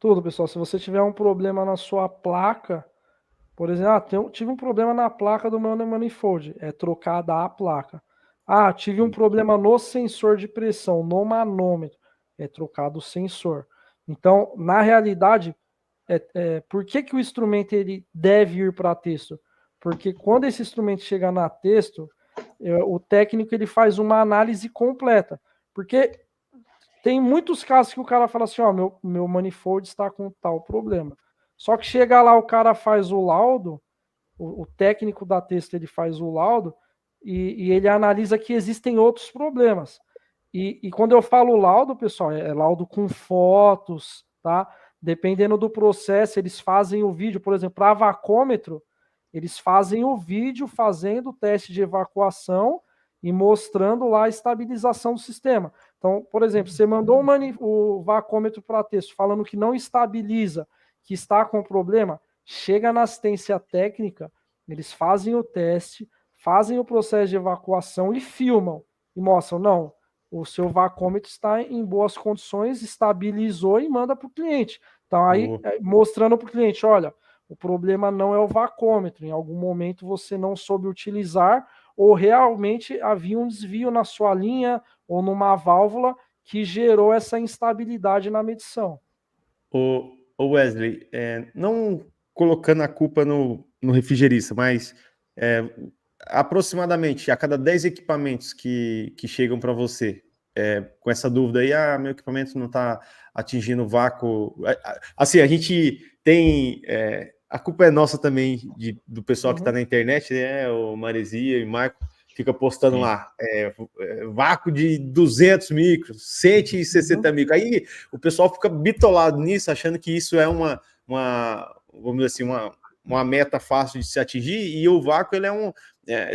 Tudo, pessoal. Se você tiver um problema na sua placa, por exemplo, tive um problema na placa do meu manifold, é trocada a placa. Tive um problema no sensor de pressão, no manômetro, é trocado o sensor. Então, na realidade, por que o instrumento ele deve ir para texto? Porque quando esse instrumento chega na texto, o técnico ele faz uma análise completa. Porque tem muitos casos que o cara fala assim, meu manifold está com tal problema. Só que chega lá, o cara faz o laudo, o técnico da texto ele faz o laudo e ele analisa que existem outros problemas. E quando eu falo laudo, pessoal, é laudo com fotos, tá? Dependendo do processo, eles fazem o vídeo, por exemplo, para vacômetro, eles fazem o vídeo fazendo o teste de evacuação e mostrando lá a estabilização do sistema. Então, por exemplo, você mandou o vacômetro para texto falando que não estabiliza, que está com problema, chega na assistência técnica, eles fazem o teste, fazem o processo de evacuação e filmam. E mostram, não, o seu vacômetro está em boas condições, estabilizou e manda para o cliente. Então, aí, mostrando para o cliente, olha, o problema não é o vacômetro, em algum momento você não soube utilizar ou realmente havia um desvio na sua linha ou numa válvula que gerou essa instabilidade na medição. O Wesley, não colocando a culpa no refrigerista, mas aproximadamente a cada 10 equipamentos que chegam para você, com essa dúvida aí, meu equipamento não está atingindo o vácuo. Assim, a gente tem... a culpa é nossa também, do pessoal que está na internet, né? O Maresia e o Marco fica postando lá, vácuo de 200 micros, 160 micros. Aí o pessoal fica bitolado nisso, achando que isso é vamos dizer assim, uma meta fácil de se atingir, e o vácuo ele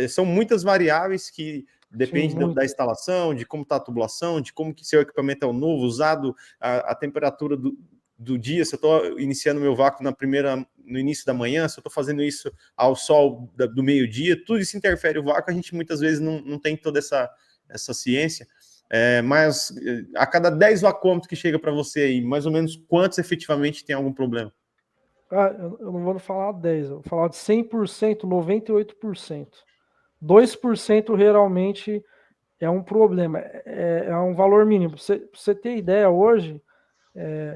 são muitas variáveis que depende da instalação, de como está a tubulação, de como que seu equipamento é novo, usado, a temperatura do dia, se eu estou iniciando meu vácuo no início da manhã, se eu estou fazendo isso ao sol do meio-dia, tudo isso interfere o vácuo, a gente muitas vezes não tem toda essa ciência, mas a cada 10 vacômetros que chega para você aí, mais ou menos quantos efetivamente tem algum problema? Eu não vou falar 10, eu vou falar de 100%, 98%. 2% realmente é um problema, é um valor mínimo. Pra você ter ideia, hoje,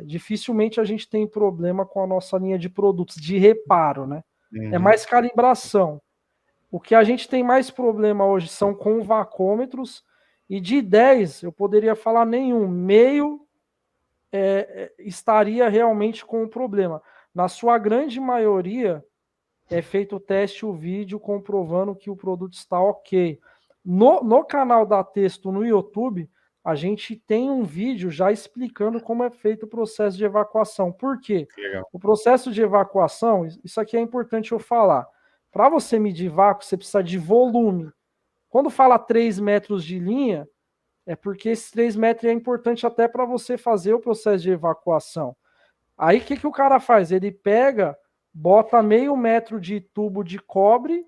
dificilmente a gente tem problema com a nossa linha de produtos de reparo, né? É mais calibração. O que a gente tem mais problema hoje são com vacômetros, e de 10, eu poderia falar nenhum, meio estaria realmente com o problema. Na sua grande maioria, é feito o teste, o vídeo, comprovando que o produto está ok. No canal da Texto no YouTube, a gente tem um vídeo já explicando como é feito o processo de evacuação. Por quê? Legal. O processo de evacuação, isso aqui é importante eu falar. Para você medir vácuo, você precisa de volume. Quando fala 3 metros de linha, é porque esses 3 metros é importante até para você fazer o processo de evacuação. Aí o que o cara faz? Ele pega, bota meio metro de tubo de cobre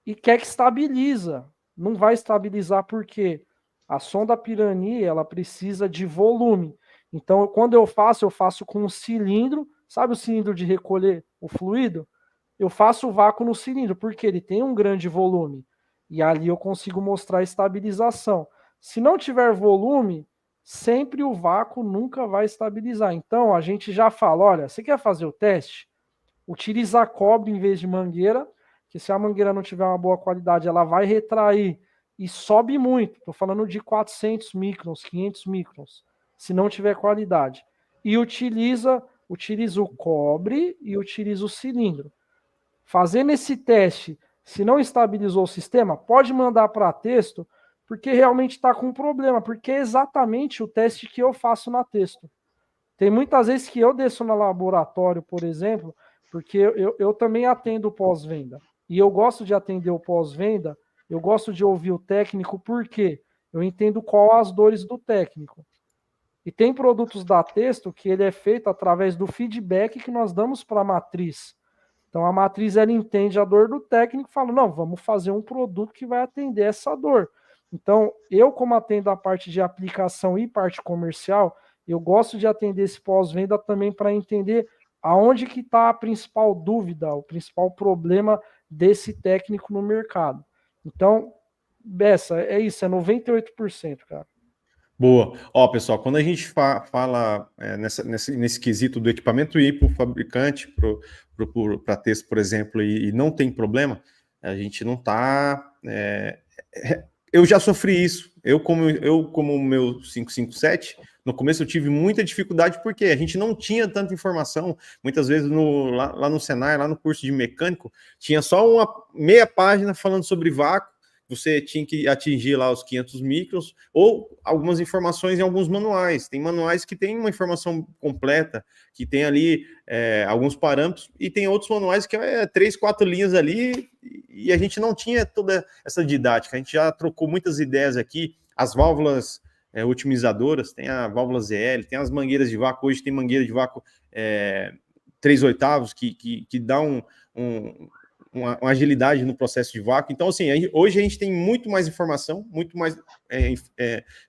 e quer que estabiliza. Não vai estabilizar porque a sonda Pirani, ela precisa de volume. Então, quando eu faço com um cilindro, sabe o cilindro de recolher o fluido? Eu faço o vácuo no cilindro, porque ele tem um grande volume. E ali eu consigo mostrar a estabilização. Se não tiver volume, sempre o vácuo nunca vai estabilizar. Então, a gente já fala, olha, você quer fazer o teste? Utiliza cobre em vez de mangueira, que se a mangueira não tiver uma boa qualidade, ela vai retrair e sobe muito. Estou falando de 400 microns, 500 microns, se não tiver qualidade. E utiliza o cobre e utiliza o cilindro. Fazendo esse teste, se não estabilizou o sistema, pode mandar para texto, porque realmente está com problema, porque é exatamente o teste que eu faço na texto. Tem muitas vezes que eu desço no laboratório, por exemplo, porque eu também atendo pós-venda. E eu gosto de atender o pós-venda, eu gosto de ouvir o técnico, porque eu entendo qual as dores do técnico. E tem produtos da Texto que ele é feito através do feedback que nós damos para a matriz. Então a matriz ela entende a dor do técnico e fala, não, vamos fazer um produto que vai atender essa dor. Então, eu como atendo a parte de aplicação e parte comercial, Eu gosto de atender esse pós-venda também para entender aonde que está a principal dúvida, o principal problema desse técnico no mercado. Então, Bessa, é isso, é 98%, cara. Boa. Ó, pessoal, quando a gente fala nesse quesito do equipamento ir para o fabricante, para texto, por exemplo, e não tem problema, a gente não está... eu já sofri isso. Eu, como o meu 557, no começo eu tive muita dificuldade, porque a gente não tinha tanta informação. Muitas vezes lá no Senai, lá no curso de mecânico, tinha só uma meia página falando sobre vácuo. Você tinha que atingir lá os 500 microns, ou algumas informações em alguns manuais. Tem manuais que tem uma informação completa, que tem ali alguns parâmetros, e tem outros manuais que é 3, 4 linhas ali, e a gente não tinha toda essa didática. A gente já trocou muitas ideias aqui. As válvulas otimizadoras, tem a válvula ZL, tem as mangueiras de vácuo. Hoje tem mangueira de vácuo 3/8, que dá uma agilidade no processo de vácuo. Então, assim, hoje a gente tem muito mais informação, muito mais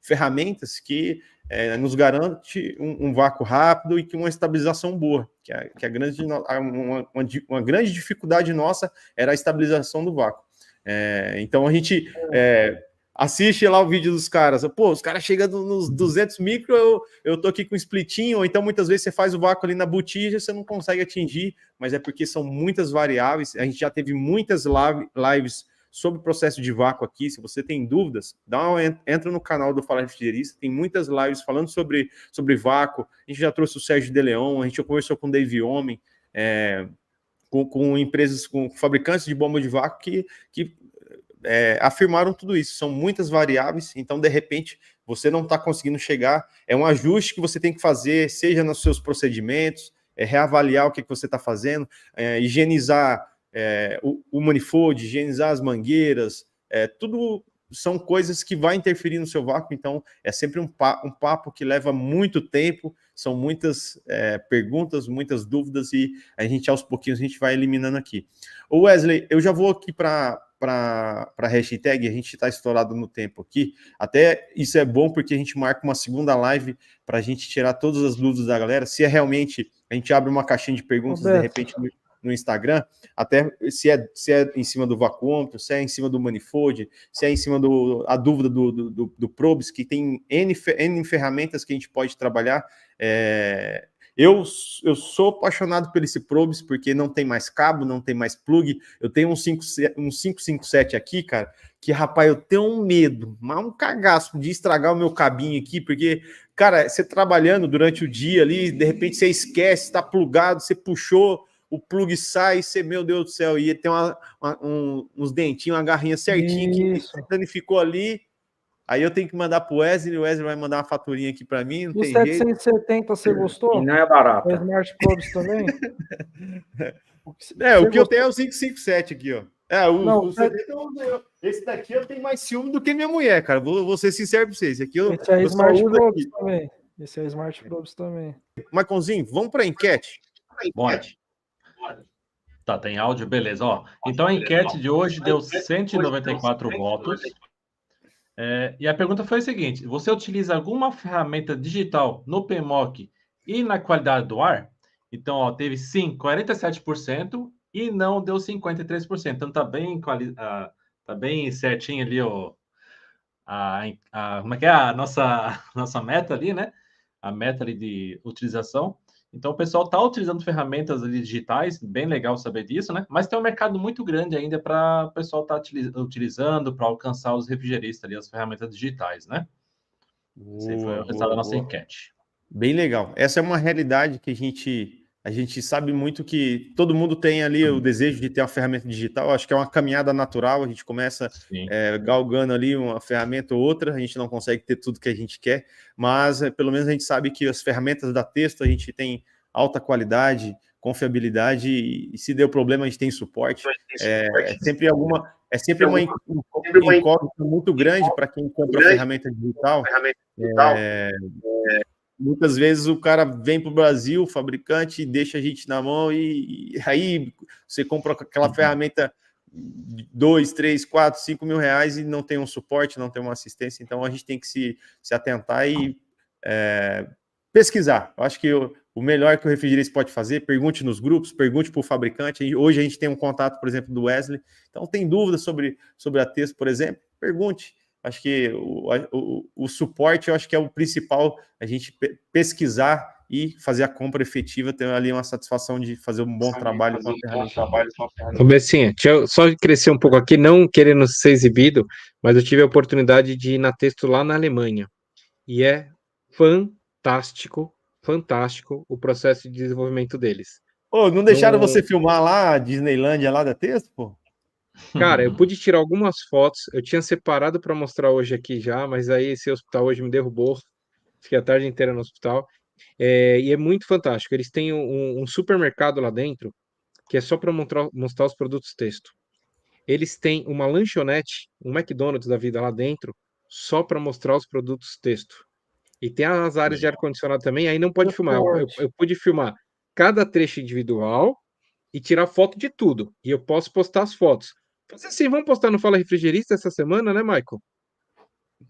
ferramentas que nos garante um vácuo rápido e que uma estabilização boa, uma grande dificuldade nossa era a estabilização do vácuo. Então, a gente assiste lá o vídeo dos caras, pô, os caras chegam nos 200 micro, eu tô aqui com um splitinho, ou então muitas vezes você faz o vácuo ali na botija, você não consegue atingir, mas é porque são muitas variáveis. A gente já teve muitas lives sobre o processo de vácuo aqui. Se você tem dúvidas, entra no canal do Fala Refrigerista, tem muitas lives falando sobre vácuo. A gente já trouxe o Sérgio De Leon, a gente já conversou com o Dave Homem, com empresas, com fabricantes de bomba de vácuo que afirmaram tudo isso. São muitas variáveis, então de repente você não está conseguindo chegar, é um ajuste que você tem que fazer, seja nos seus procedimentos, reavaliar o que você está fazendo, higienizar o manifold, higienizar as mangueiras, tudo são coisas que vai interferir no seu vácuo. Então é sempre um papo que leva muito tempo, são muitas perguntas, muitas dúvidas, e a gente aos pouquinhos a gente vai eliminando aqui. O Wesley, eu já vou aqui para a hashtag, a gente está estourado no tempo aqui, até isso é bom porque a gente marca uma segunda live para a gente tirar todas as dúvidas da galera, se realmente a gente abre uma caixinha de perguntas, de repente, no Instagram, até se é em cima do vacuômetro, se é em cima do manifold, se é em cima a dúvida do probes, que tem N ferramentas que a gente pode trabalhar. Eu sou apaixonado por esse probes, porque não tem mais cabo, não tem mais plug. Eu tenho um 557 aqui, cara, que, rapaz, eu tenho um medo, mas um cagaço de estragar o meu cabinho aqui, porque, cara, você trabalhando durante o dia ali, de repente você esquece, está plugado, você puxou, o plug sai, você, meu Deus do céu, e tem uns dentinhos, uma garrinha certinha que danificou ali. Aí eu tenho que mandar pro Wesley, o Wesley vai mandar uma faturinha aqui para mim, não tem jeito. O 770 você gostou? E não é barato. O Smart Probes também? O que eu tenho é o 557 aqui, ó. Esse daqui eu tenho mais ciúme do que minha mulher, cara. Vou ser sincero para vocês. Esse é Smart Probes também. Esse é Smart Probes também. Marconzinho, vamos para a enquete? Bora. Tá, tem áudio, beleza. Ó, então a enquete de hoje deu 194 votos. E a pergunta foi a seguinte: você utiliza alguma ferramenta digital no PMOC e na qualidade do ar? Então, ó, teve sim 47% e não deu 53%. Então tá bem certinho ali, ó, como é que é a nossa meta ali, né? A meta ali de utilização. Então, o pessoal está utilizando ferramentas ali digitais, bem legal saber disso, né? Mas tem um mercado muito grande ainda para o pessoal estar utilizando para alcançar os refrigeristas ali, as ferramentas digitais, né? Esse foi o resultado da nossa enquete. Bem legal. Essa é uma realidade que a gente sabe muito que todo mundo tem ali o desejo de ter uma ferramenta digital. Acho que é uma caminhada natural, a gente começa galgando ali uma ferramenta ou outra, a gente não consegue ter tudo que a gente quer, mas pelo menos a gente sabe que as ferramentas da Texto a gente tem alta qualidade, confiabilidade, e se deu problema a gente tem suporte. É sempre uma incógnita muito grande para quem compra ferramenta digital. Muitas vezes o cara vem para o Brasil, o fabricante, deixa a gente na mão, e aí você compra aquela ferramenta de 2, 3, 4, 5 mil reais e não tem um suporte, não tem uma assistência. Então a gente tem que se atentar e pesquisar. Eu acho que o melhor que o refrigerista pode fazer, pergunte nos grupos, pergunte para o fabricante. Hoje a gente tem um contato, por exemplo, do Wesley. Então, tem dúvidas sobre a Testo, por exemplo? Pergunte. Acho que o suporte, eu acho que é o principal, a gente pesquisar e fazer a compra efetiva, ter ali uma satisfação de fazer um bom trabalho com a ferramenta. Ô, Bessinha, deixa eu só crescer um pouco aqui, não querendo ser exibido, mas eu tive a oportunidade de ir na Testo lá na Alemanha. E é fantástico o processo de desenvolvimento deles. Não deixaram você filmar lá a Disneylândia lá da Testo, pô? Cara, eu pude tirar algumas fotos, eu tinha separado para mostrar hoje aqui já, mas aí esse hospital hoje me derrubou, fiquei a tarde inteira no hospital, e é muito fantástico. Eles têm um supermercado lá dentro, que é só para mostrar os produtos Testo. Eles têm uma lanchonete, um McDonald's da vida lá dentro, só para mostrar os produtos Testo. E tem as áreas de ar-condicionado também, aí não pode filmar. Eu pude filmar cada trecho individual e tirar foto de tudo. E eu posso postar as fotos. Mas assim, vamos postar no Fala Refrigerista essa semana, né, Michael?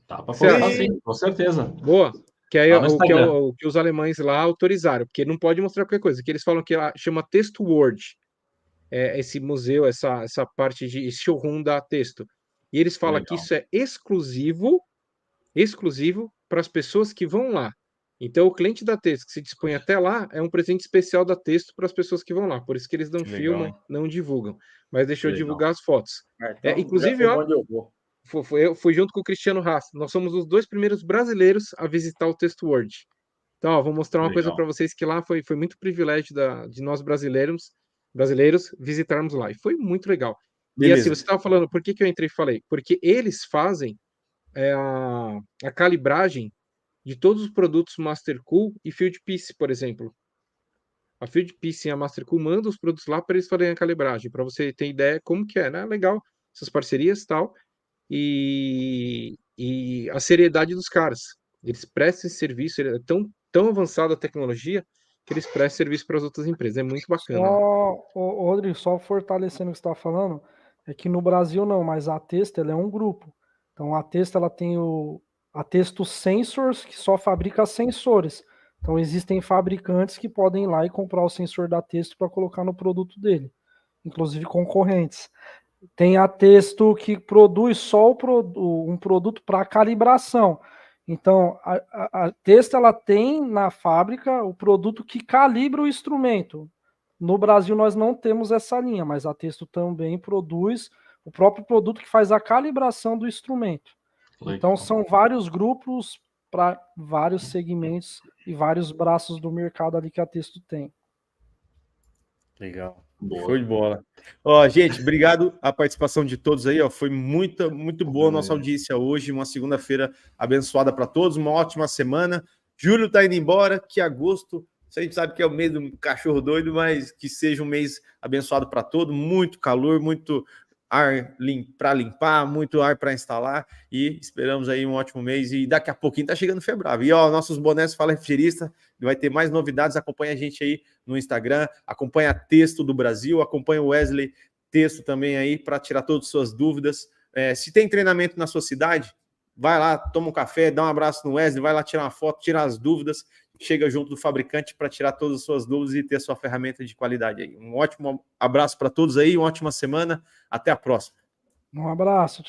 Tá para postar sim, com certeza. Boa. Que aí Tá o que os alemães lá autorizaram, porque não pode mostrar qualquer coisa. Que eles falam que chama Testo World. Esse museu, essa parte de showroom da Testo. E eles falam que isso é exclusivo para as pessoas que vão lá. Então, o cliente da Testo que se dispõe até lá é um presente especial da Testo para as pessoas que vão lá. Por isso que eles não filmam, não divulgam. Mas deixou de divulgar as fotos. Então, inclusive, eu fui junto com o Cristiano Haas. Nós somos os 2 primeiros brasileiros a visitar o Testo World. Então, vou mostrar uma coisa para vocês que lá foi muito privilégio de nós brasileiros visitarmos lá. E foi muito legal. Beleza. E assim, você estava falando, por que eu entrei e falei? Porque eles fazem a calibragem de todos os produtos Master Cool e Field Piece, por exemplo. A Field Piece e a Master Cool mandam os produtos lá para eles fazerem a calibragem, para você ter ideia como que é, né? Legal, essas parcerias e tal. E a seriedade dos caras. Eles prestam esse serviço, é tão avançada a tecnologia que eles prestam serviço para as outras empresas. É muito bacana. Rodrigo, só fortalecendo o que você está falando, é que no Brasil não, mas a Testo ela é um grupo. Então a Testo ela tem a Testo Sensors, que só fabrica sensores. Então existem fabricantes que podem ir lá e comprar o sensor da Testo para colocar no produto dele, inclusive concorrentes. Tem a Testo que produz só um produto para calibração. Então, a Testo ela tem na fábrica o produto que calibra o instrumento. No Brasil nós não temos essa linha, mas a Testo também produz o próprio produto que faz a calibração do instrumento. Legal. Então são vários grupos para vários segmentos e vários braços do mercado ali que a Testo tem. Legal. Show de bola. Gente, obrigado a participação de todos aí, foi muito boa a nossa audiência hoje, uma segunda-feira abençoada para todos, uma ótima semana. Julho tá indo embora, que agosto, a gente sabe que é o mês do cachorro doido, mas que seja um mês abençoado para todos, muito calor, muito ar para limpar, muito ar para instalar, e esperamos aí um ótimo mês, e daqui a pouquinho tá chegando febrado. E nossos bonés Fala Refrigerista, vai ter mais novidades, acompanha a gente aí no Instagram, acompanha a Testo do Brasil, acompanha o Wesley Testo também aí, para tirar todas as suas dúvidas. Se tem treinamento na sua cidade, vai lá, toma um café, dá um abraço no Wesley, vai lá tirar uma foto, tirar as dúvidas, chega junto do fabricante para tirar todas as suas dúvidas e ter a sua ferramenta de qualidade aí. Um ótimo abraço para todos aí, uma ótima semana, até a próxima. Um abraço, tchau.